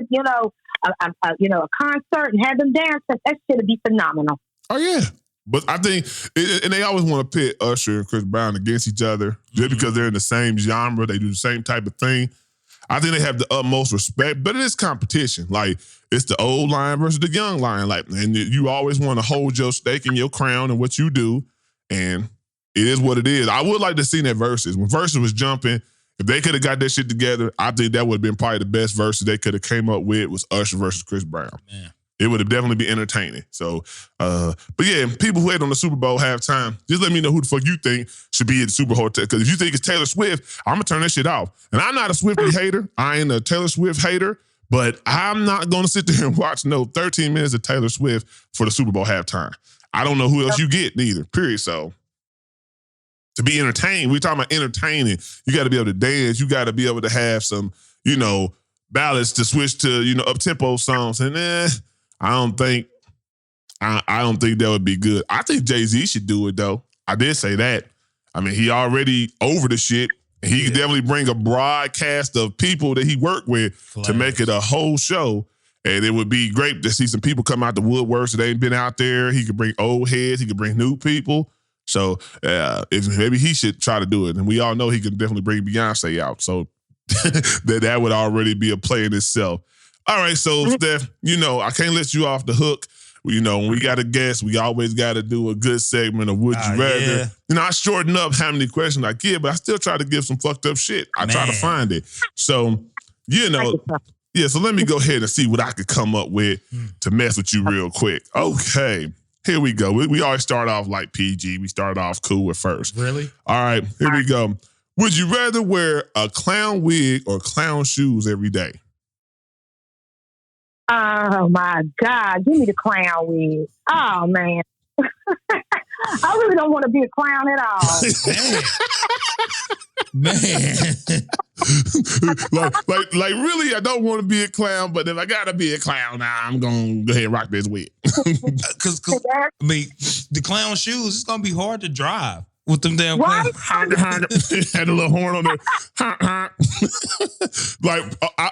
a concert and have them dance, that should be phenomenal. Oh yeah, but I think, and they always want to pit Usher and Chris Brown against each other just because they're in the same genre. They do the same type of thing. I think they have the utmost respect, but it is competition. Like, it's the old lion versus the young lion. Like, and you always want to hold your stake and your crown and what you do. And it is what it is. I would like to see that versus. When versus was jumping, if they could have got that shit together, I think that would have been probably the best versus they could have came up with was Usher versus Chris Brown. Man. It would have definitely been entertaining. So, but yeah, people who hate on the Super Bowl halftime, just let me know who the fuck you think should be at the Super Hotel. Because if you think it's Taylor Swift, I'm going to turn that shit off. And I'm not a Swiftie hater. I ain't a Taylor Swift hater. But I'm not going to sit there and watch 13 minutes of Taylor Swift for the Super Bowl halftime. I don't know who else you get neither, period. So, to be entertained, we're talking about entertaining. You got to be able to dance. You got to be able to have some, ballads to switch to, up-tempo songs. And I don't think that would be good. I think Jay-Z should do it though. I did say that. I mean, he already over the shit. He could definitely bring a broadcast of people that he worked with to make it a whole show. And it would be great to see some people come out the woodworks that ain't been out there. He could bring old heads. He could bring new people. So if maybe he should try to do it. And we all know he can definitely bring Beyonce out. So that would already be a play in itself. All right, so Steph, I can't let you off the hook. When we got a guest, we always got to do a good segment of Would You Rather. Yeah. I shorten up how many questions I give, but I still try to give some fucked up shit. I try to find it. So, so let me go ahead and see what I could come up with to mess with you real quick. Okay, here we go. We always start off like PG. We start off cool at first. Really? All right, here we go. Would you rather wear a clown wig or clown shoes every day? Oh my God, give me the clown wig. Oh man. I really don't want to be a clown at all. Man. like really, I don't want to be a clown, but if I gotta be a clown, I'm gonna go ahead and rock this wig. Cause the clown shoes, it's gonna be hard to drive with them damn Right? Had a little horn on there.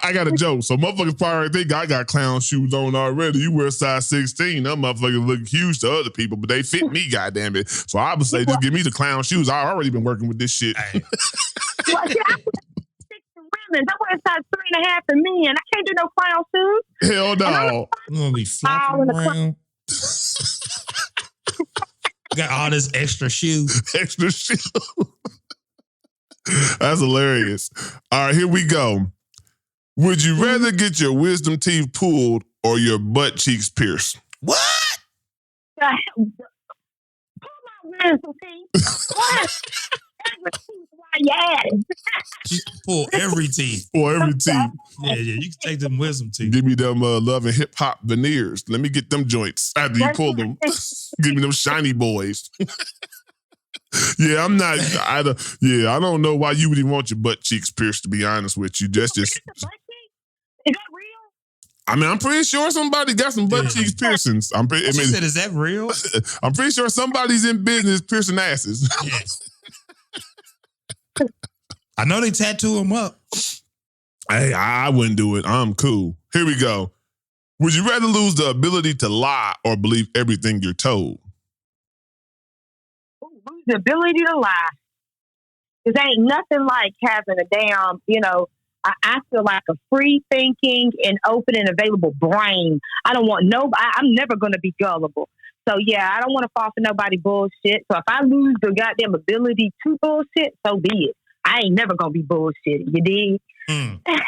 I got a joke. So motherfuckers probably think I got clown shoes on already. You wear size 16. Them motherfuckers look huge to other people, but they fit me, goddamn it. So I would say just give me the clown shoes. I've already been working with this shit. Well, see, I wear 6 for women. I wear size 3.5 for men. I can't do no clown shoes. Hell no. I'm gonna be flopping around. Got all this extra shoes. Extra shoes. That's hilarious. All right, here we go. Would you rather get your wisdom teeth pulled or your butt cheeks pierced? What? Pull my wisdom teeth. What? Every tooth while you at it. Pull every teeth. Or every teeth. Yeah, you can take them wisdom teeth. Give me them love and hip hop veneers. Let me get them joints after you pull them. Give me them shiny boys. Yeah, I don't know why you would even want your butt cheeks pierced, to be honest with you. Is that real? I mean, I'm pretty sure somebody got some butt cheeks piercings. She said, is that real? I'm pretty sure somebody's in business piercing asses. Yes. I know they tattoo them up. Hey, I wouldn't do it. I'm cool. Here we go. Would you rather lose the ability to lie or believe everything you're told? Lose the ability to lie. Because ain't nothing like having a damn, I feel like a free thinking and open and available brain. I don't want I'm never going to be gullible. So yeah, I don't want to fall for nobody bullshit. So if I lose the goddamn ability to bullshit, so be it. I ain't never going to be bullshit. You dig?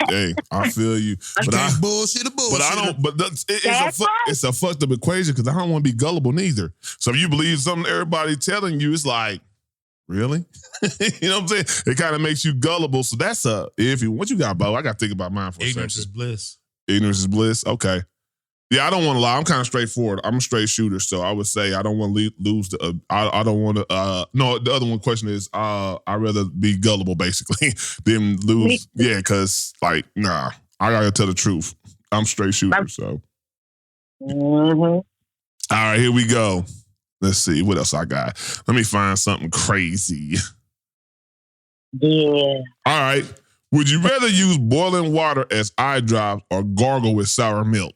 Hey, I feel you. But it's a fucked up equation because I don't want to be gullible neither. So if you believe something everybody telling you, it's like, really? You know what I'm saying? It kind of makes you gullible. So that's what you got, Bo? I got to think about mine for a second. Ignorance is bliss. Ignorance is bliss. Okay. Yeah, I don't want to lie. I'm kind of straightforward. I'm a straight shooter, so I would say I don't want to lose the. I don't want to. No, the other one question is, I'd rather be gullible basically than lose. Yeah, because nah, I gotta tell the truth. I'm a straight shooter, so. Mm-hmm. All right, here we go. Let's see what else I got. Let me find something crazy. Yeah. All right. Would you rather use boiling water as eye drops or gargle with sour milk?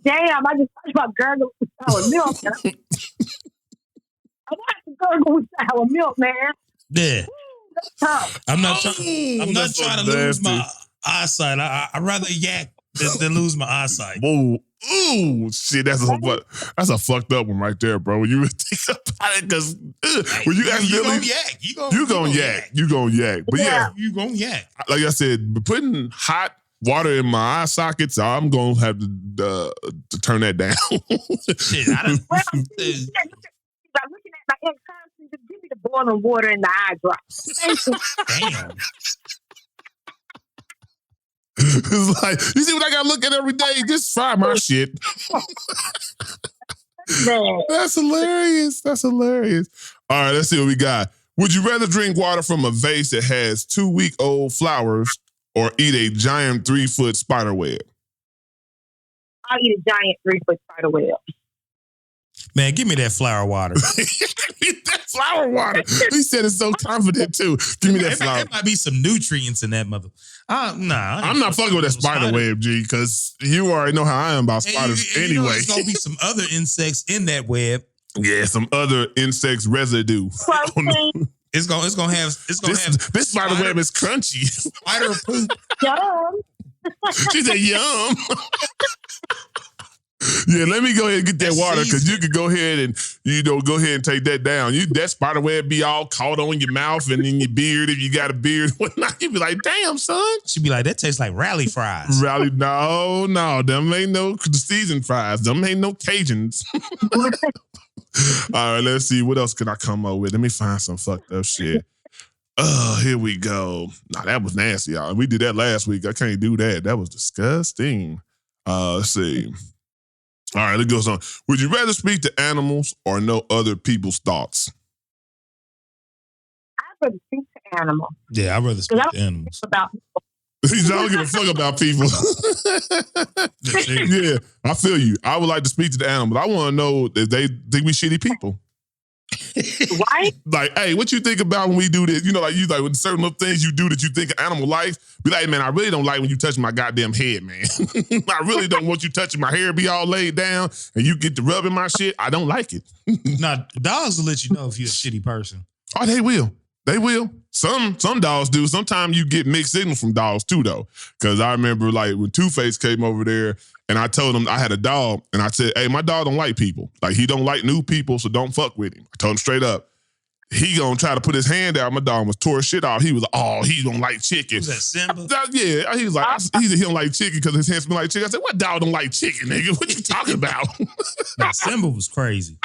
Damn, I just thought about gurgling with sour milk. I want to gurgle with sour milk, man. Yeah. That's tough. I'm not trying to lose my eyesight. I'd rather yak than lose my eyesight. Whoa. Ooh, shit, that's a fucked up one right there, bro. When you think about it, because when you accidentally yak. You gonna yak. But yeah, you gonna yak. like I said, putting hot water in my eye sockets, I'm gonna have to turn that down. Shit, I don't. Well, I'm looking at my ex-husband. Just give me the boiling water and the eye drops. Thank you. Damn. It's like, you see what I gotta look at every day? Just fry my shit. Man. That's hilarious. All right, let's see what we got. Would you rather drink water from a vase that has 2-week-old flowers or eat a giant 3-foot spider web? I'll eat a giant 3-foot spider web. Man, give me that flower water. That flower water. He said it so confident too. Give me that flower. There might be some nutrients in that mother. Nah, I'm not fucking with that spider web, G, because you already know how I am about spiders and anyway. There's gonna be some other insects in that web. Yeah, some other insects residue. It's gonna have this spider web is crunchy. Spider poop. Yum. She said, "Yum." Yeah, let me go ahead and get that water because you could go ahead and go ahead and take that down. That spider web be all caught on your mouth and in your beard if you got a beard. Whatnot, you be like, "Damn, son." She'd be like, "That tastes like rally fries." Rally, no, them ain't no seasoned fries. Them ain't no Cajuns. All right, let's see what else can I come up with. Let me find some fucked up shit. Here we go. Nah, that was nasty, y'all. We did that last week. I can't do that. That was disgusting. Let's see. All right, it goes on. Would you rather speak to animals or know other people's thoughts? I'd rather speak to animals. Yeah, I'd rather speak to animals. About I don't give a fuck about people. Yeah, I feel you. I would like to speak to the animals. I want to know if they think we shitty people. Why? Like, hey, what you think about when we do this? Like with certain little things you do that you think an animal likes. Be like, man, I really don't like when you touch my goddamn head, man. I really don't want you touching my hair, be all laid down, and you get to rubbing my shit. I don't like it. Now, dogs will let you know if you're a shitty person. Oh, they will. They will. Some dogs do. Sometimes you get mixed signals from dogs too, though. Because I remember like when Two-Face came over there and I told him I had a dog and I said, hey, my dog don't like people. Like he don't like new people, so don't fuck with him. I told him straight up. He gonna try to put his hand out. My dog was tore shit off. He was like, oh, he don't like chicken. Was that Simba? Yeah. He was like, he don't like chicken because his hands smell like chicken. I said, what dog don't like chicken, nigga? What you talking about? Nah, Simba was crazy.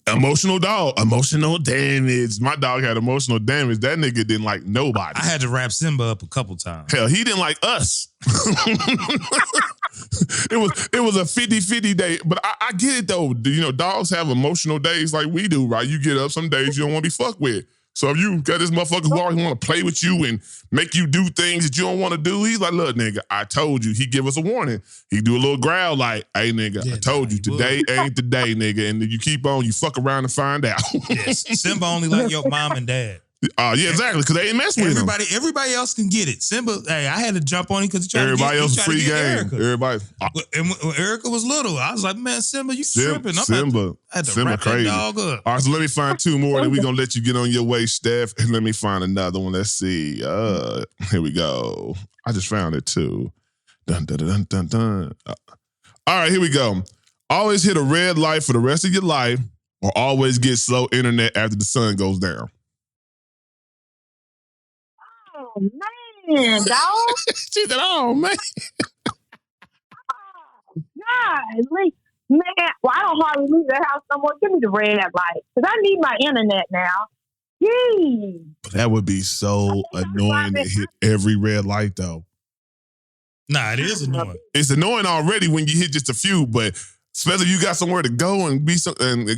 Emotional dog. Emotional damage. My dog had emotional damage. That nigga didn't like nobody. I had to wrap Simba up a couple times. Hell, he didn't like us. It was a 50-50 day. But I get it though. Dogs have emotional days like we do, right? You get up some days you don't want to be fucked with. So if you got this motherfucker who always want to play with you and make you do things that you don't want to do, he's like, look, nigga, I told you. He give us a warning. He do a little growl like, hey, nigga, I told you, today ain't the day, nigga. And if you keep on, you fuck around and find out. Yes, Simba only like your mom and dad. Yeah, exactly, because they ain't messing with him. Everybody else can get it. Simba, hey, I had to jump on him because he tried everybody to get, else he free to get game. Erica. Everybody. And when Erica was little, I was like, man, Simba, you tripping. Simba wrap crazy. That dog up. All right, so let me find two more, then we're going to let you get on your way, Steph. And let me find another one. Let's see. Here we go. I just found it, too. Dun, dun, dun, dun, dun. All right, here we go. Always hit a red light for the rest of your life or always get slow internet after the sun goes down. Oh, man, dog. She said, oh, man. God, man. Well, I don't hardly leave the house no more. Give me the red light. Because I need my internet now. Yee. That would be so annoying to hit every red light, though. Nah, it is annoying. It's annoying already when you hit just a few, but especially if you got somewhere to go and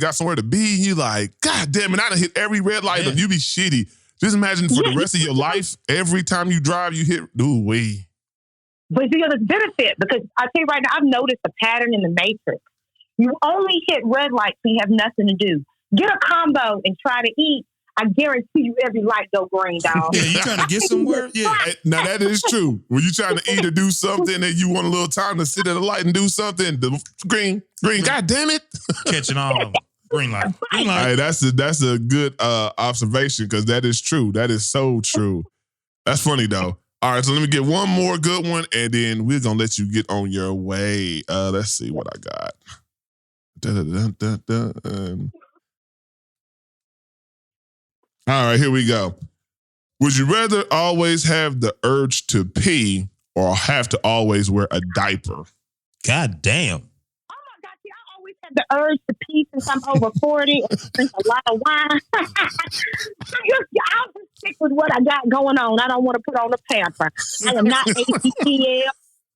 got somewhere to be, you like, God damn it, I done hit every red light, and you be shitty. Just imagine for the rest of your life, every time you drive, you hit, ooh-wee. But there's a benefit because I tell you right now, I've noticed a pattern in the matrix. You only hit red lights when you have nothing to do. Get a combo and try to eat. I guarantee you every light go green, dog. Yeah, you trying to get somewhere? Yeah. Now that is true. When you're trying to eat or do something and you want a little time to sit at a light and do something, the green, God damn it. Catching all of them. Green light. Green light. Hey, that's a good observation because that is true. That is so true. That's funny though. All right, so let me get one more good one and then we're going to let you get on your way. Let's see what I got. All right, here we go. Would you rather always have the urge to pee or have to always wear a diaper? God damn. Oh my God, see, I always had the urge to pee since I'm over 40 and drink a lot of wine. I'll just stick with what I got going on. I don't want to put on a pamper. I am not ATL.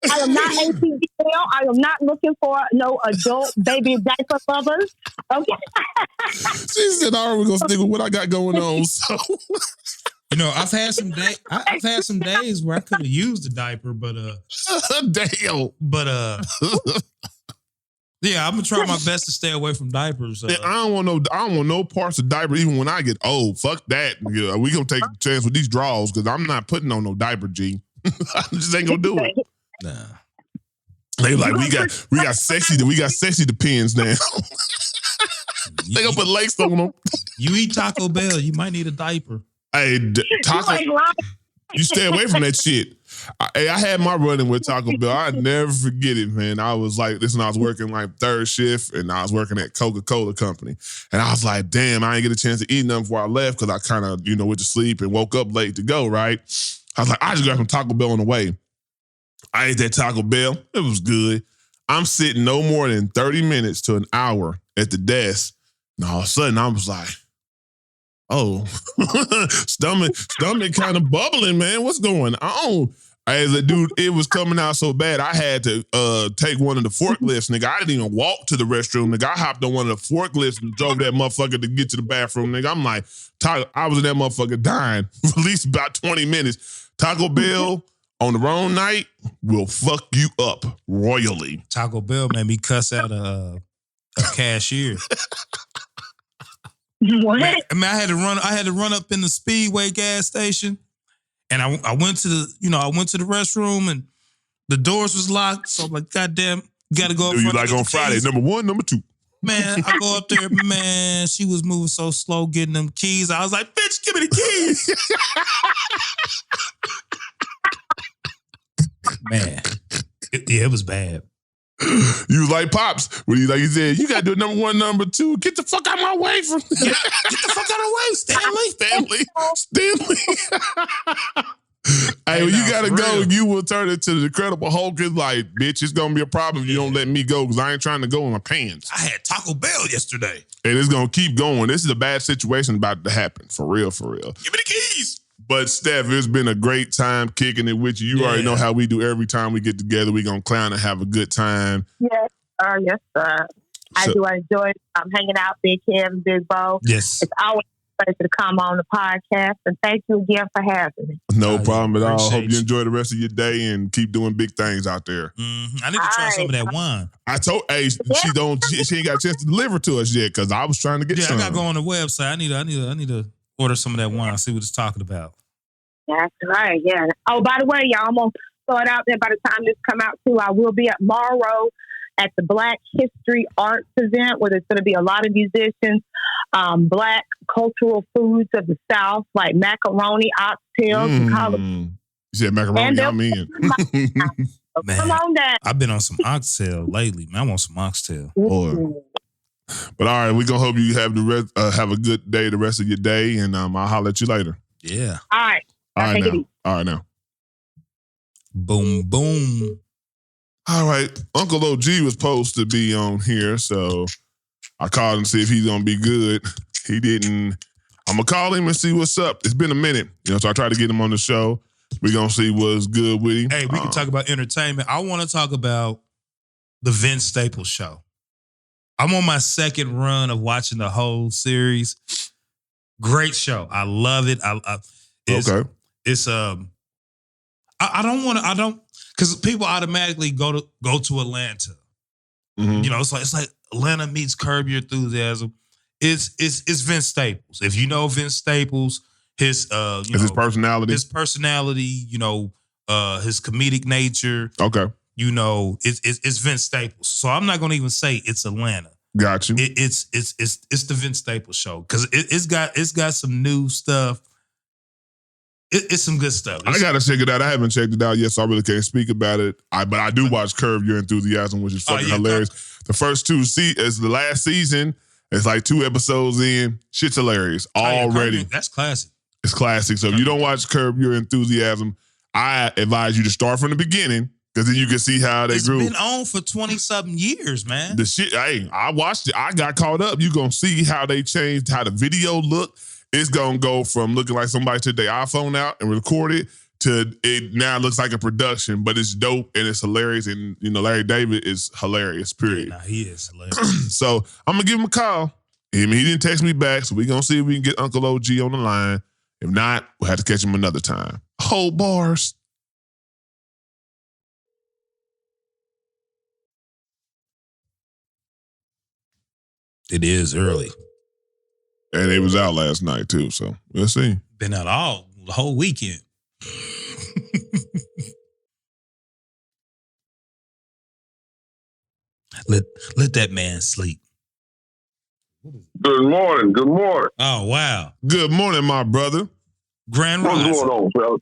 I am not ATL. I am not looking for no adult baby diaper lovers. Okay. She said, all right, we're going to stick with what I got going on. So, You know, I've had some days where I could have used a diaper, but damn. Yeah, I'm gonna try my best to stay away from diapers. I don't want no parts of diaper even when I get old. Fuck that. Yeah, we gonna take a chance with these draws because I'm not putting on no diaper, G. I just ain't gonna do it. Nah. They like we got sexy depends now. They gonna put lace on them. You eat Taco Bell, you might need a diaper. Hey, Taco, you stay away from that shit. I had my run-in with Taco Bell. I never forget it, man. I was like, this when I was working like third shift and I was working at Coca-Cola Company. And I was like, damn, I didn't get a chance to eat nothing before I left because I kind of, went to sleep and woke up late to go, right? I was like, I just got some Taco Bell on the way. I ate that Taco Bell. It was good. I'm sitting no more than 30 minutes to an hour at the desk. And all of a sudden, I was like, oh, stomach kind of bubbling, man. What's going on? As a dude, it was coming out so bad, I had to take one of the forklifts, nigga. I didn't even walk to the restroom, nigga. I hopped on one of the forklifts and drove that motherfucker to get to the bathroom, nigga. I'm like, I was in that motherfucker dying for at least about 20 minutes. Taco Bell on the wrong night will fuck you up royally. Taco Bell made me cuss out a cashier. What? Man, I mean, I had to run up in the Speedway gas station, and I went to the restroom, and the doors was locked. So I'm like, goddamn, got to go. Do you like on Friday? Keys. Number 1, number 2. Man, I go up there, man. She was moving so slow getting them keys. I was like, bitch, give me the keys. Man, it was bad. You was like Pops when like he said, you gotta do number 1, number 2. Get the fuck out of my way from Get the fuck out of the way, Stanley. Hey, when you gotta go, you will turn into the Incredible Hulk. It's like, bitch, it's gonna be a problem if you don't let me go because I ain't trying to go in my pants. I had Taco Bell yesterday. And it's gonna keep going. This is a bad situation about to happen. For real, for real. Give me the keys. But Steph, it's been a great time kicking it with you. You already know how we do every time we get together. We gonna clown and have a good time. Yes, sir. Yes, sir. I do enjoy hanging out, Big Kevin, Big Bo. Yes. It's always a pleasure to come on the podcast, and thank you again for having me. No problem at all. Appreciate Hope you enjoy the rest of your day and keep doing big things out there. Mm-hmm. I need to try some of that wine. I told she ain't got a chance to deliver to us yet because I was trying to get some. I gotta go on the website. I need to order some of that wine. See what it's talking about. That's right. Yeah. Oh, by the way, y'all, I'm gonna throw it out there. By the time this come out too, I will be at Morrow at the Black History Arts event where there's going to be a lot of musicians, Black cultural foods of the South like macaroni, oxtails, and collard. You said macaroni, I'm in. Man, come on down. I've been on some oxtail lately. Man, I want some oxtail. But all right, we're gonna hope you have have a good day the rest of your day, and I'll holler at you later. Yeah. All right. All right now. Boom, boom. All right. Uncle OG was supposed to be on here, so I called him to see if he's gonna be good. He didn't. I'm gonna call him and see what's up. It's been a minute, so I tried to get him on the show. We're gonna see what's good with him. Hey, we can talk about entertainment. I want to talk about the Vince Staples show. I'm on my second run of watching the whole series. Great show. I love it. Okay. It's I don't because people automatically go to Atlanta. Mhm. You know, it's like Atlanta meets Curb Your Enthusiasm. It's Vince Staples. If you know Vince Staples, his his personality. his comedic nature. Okay. You know, it's Vince Staples. So I'm not gonna even say it's Atlanta. Got you. It's the Vince Staples show because it's got some new stuff. It's some good stuff. I gotta check it out. I haven't checked it out yet, so I really can't speak about it. But I do watch Curb Your Enthusiasm, which is fucking hilarious. The first two is the last season. It's like 2 episodes in. Shit's hilarious already. That's classic. It's classic. So if you don't watch Curb Your Enthusiasm, I advise you to start from the beginning because then you can see how they grew. It's been on for 20-something years, man. The shit, hey, I watched it. I got caught up. You gonna see how they changed, how the video looked. It's gonna go from looking like somebody took their iPhone out and recorded to it now looks like a production, but it's dope and it's hilarious. And you know, Larry David is hilarious. Period. Yeah, he is hilarious. So I'm gonna give him a call. He didn't text me back, so we're gonna see if we can get Uncle OG on the line. If not, we'll have to catch him another time. Whole bars. It is early. And they was out last night too, so we'll see. Been out the whole weekend. Let that man sleep. Good morning. Good morning. Oh, wow. Good morning, my brother. Grand What's Rising. going on, fella?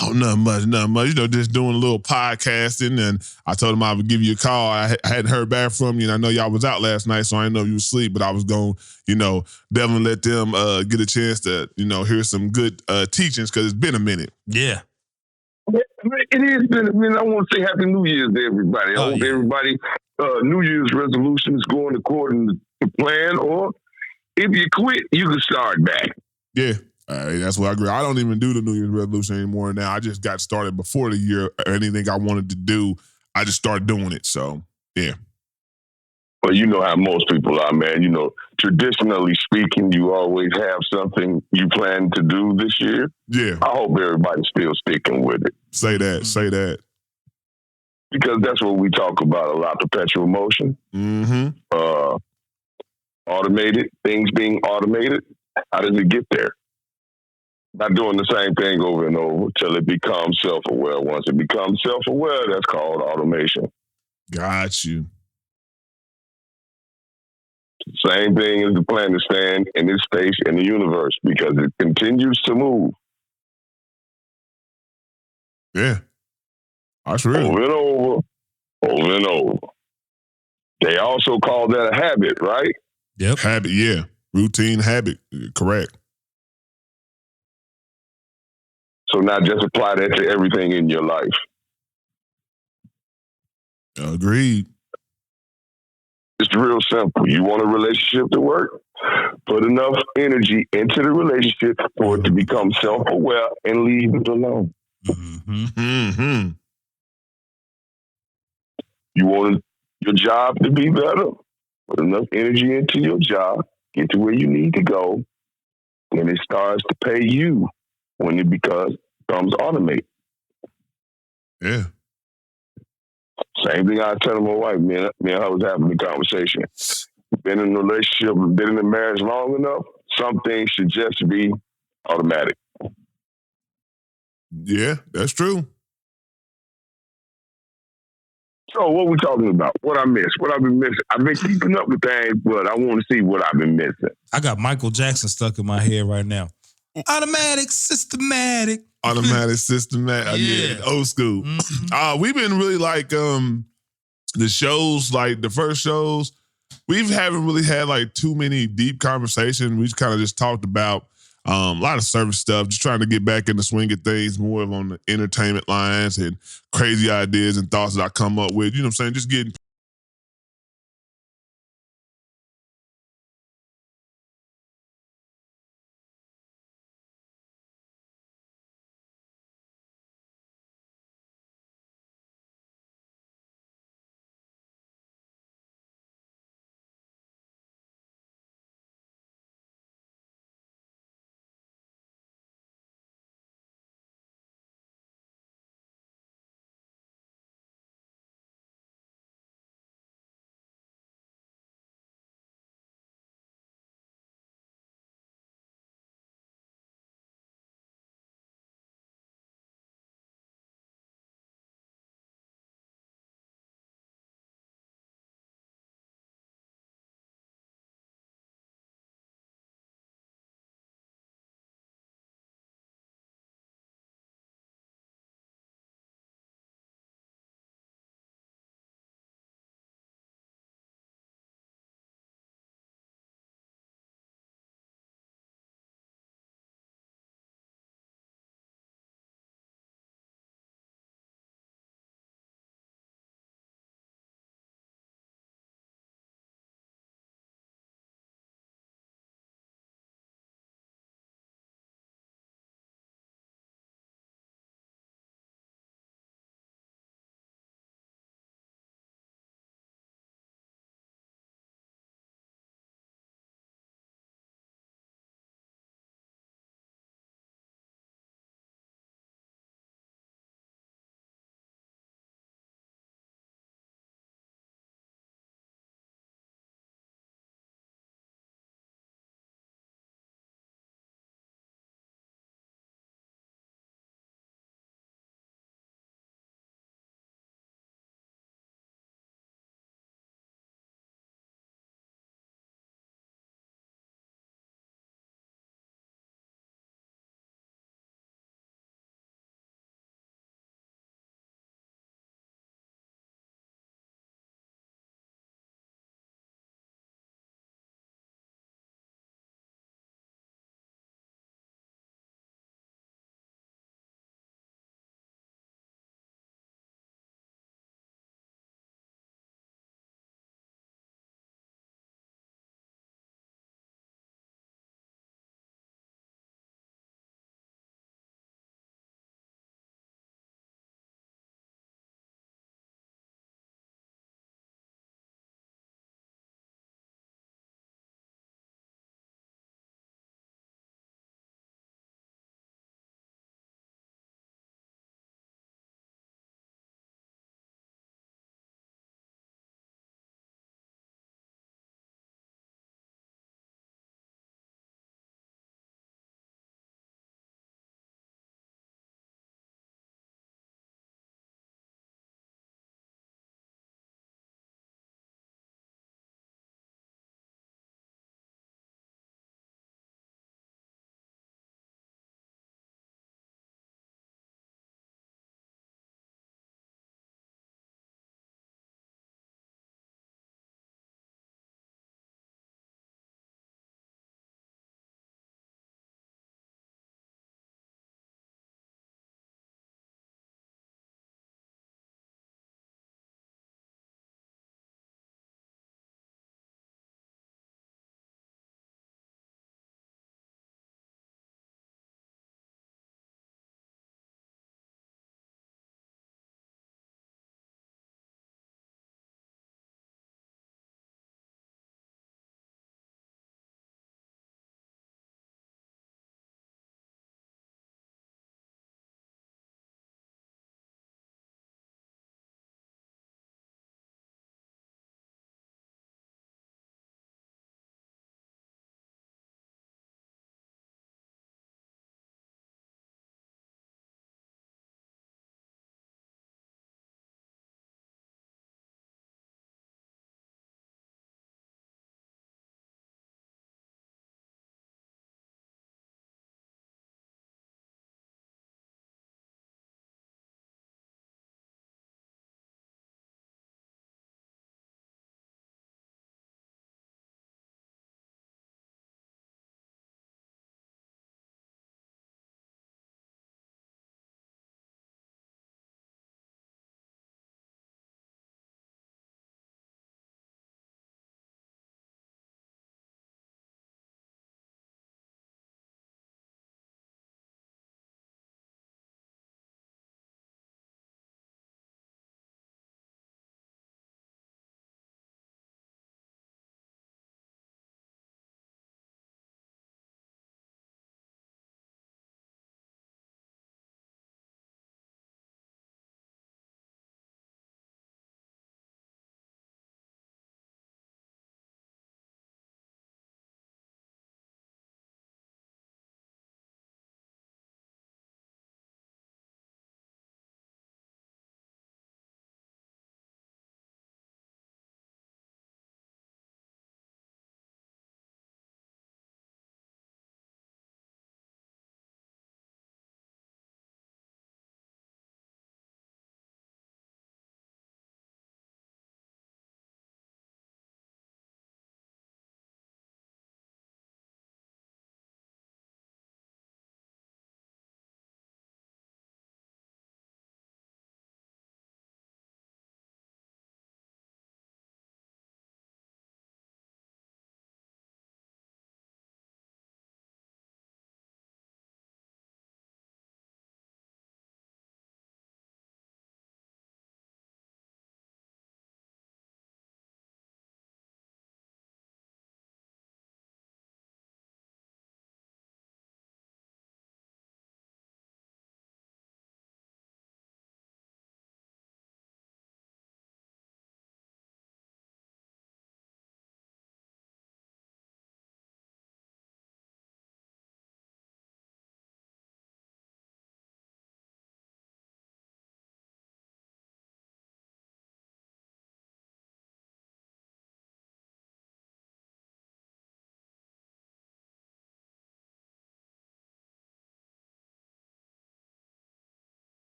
Oh, nothing much. You know, just doing a little podcasting, and I told him I would give you a call. I hadn't heard back from you, and I know y'all was out last night, so I didn't know you was asleep, but I was going to, you know, definitely let them get a chance to, you know, hear some good teachings because it's been a minute. Yeah. It has been. I mean, I want to say Happy New Year's to everybody. I hope everybody New Year's resolutions going according to plan, or if you quit, you can start back. Yeah. That's what I agree. I don't even do the New Year's resolution anymore now. I just got started before the year. Anything I wanted to do, I just started doing it. So, yeah. Well, you know how most people are, man. You know, traditionally speaking, you always have something you plan to do this year. Yeah. I hope everybody's still sticking with it. Say that. Because that's what we talk about a lot, perpetual motion. Mm-hmm. Automated, things being automated. How does it get there? Not doing the same thing over and over till it becomes self-aware. Once it becomes self-aware, that's called automation. Got you. Same thing as the planet stand in its space in the universe because it continues to move. Yeah. That's real. Over and over. They also call that a habit, right? Yep. Habit, yeah. Routine habit. Correct. So now just apply that to everything in your life. Agreed. It's real simple. You want a relationship to work? Put enough energy into the relationship for it to become self-aware and leave it alone. Mm-hmm. Mm-hmm. You want your job to be better? Put enough energy into your job, get to where you need to go, and it starts to pay you when it becomes automated. Yeah. Same thing I was telling my wife. Me and her was having a conversation. Been in a relationship, been in a marriage long enough, some things should just be automatic. Yeah, that's true. So what we talking about? What I missed? What I've been missing? I've been keeping up with things, but I want to see what I've been missing. I got Michael Jackson stuck in my head right now. Automatic, systematic. Automatic, systematic. Yeah, old school. Mm-hmm. We've been really like the shows, like the first shows, we haven't really had like too many deep conversations. We kind of just talked about a lot of service stuff, just trying to get back in the swing of things, more on the entertainment lines and crazy ideas and thoughts that I come up with. You know what I'm saying? Just getting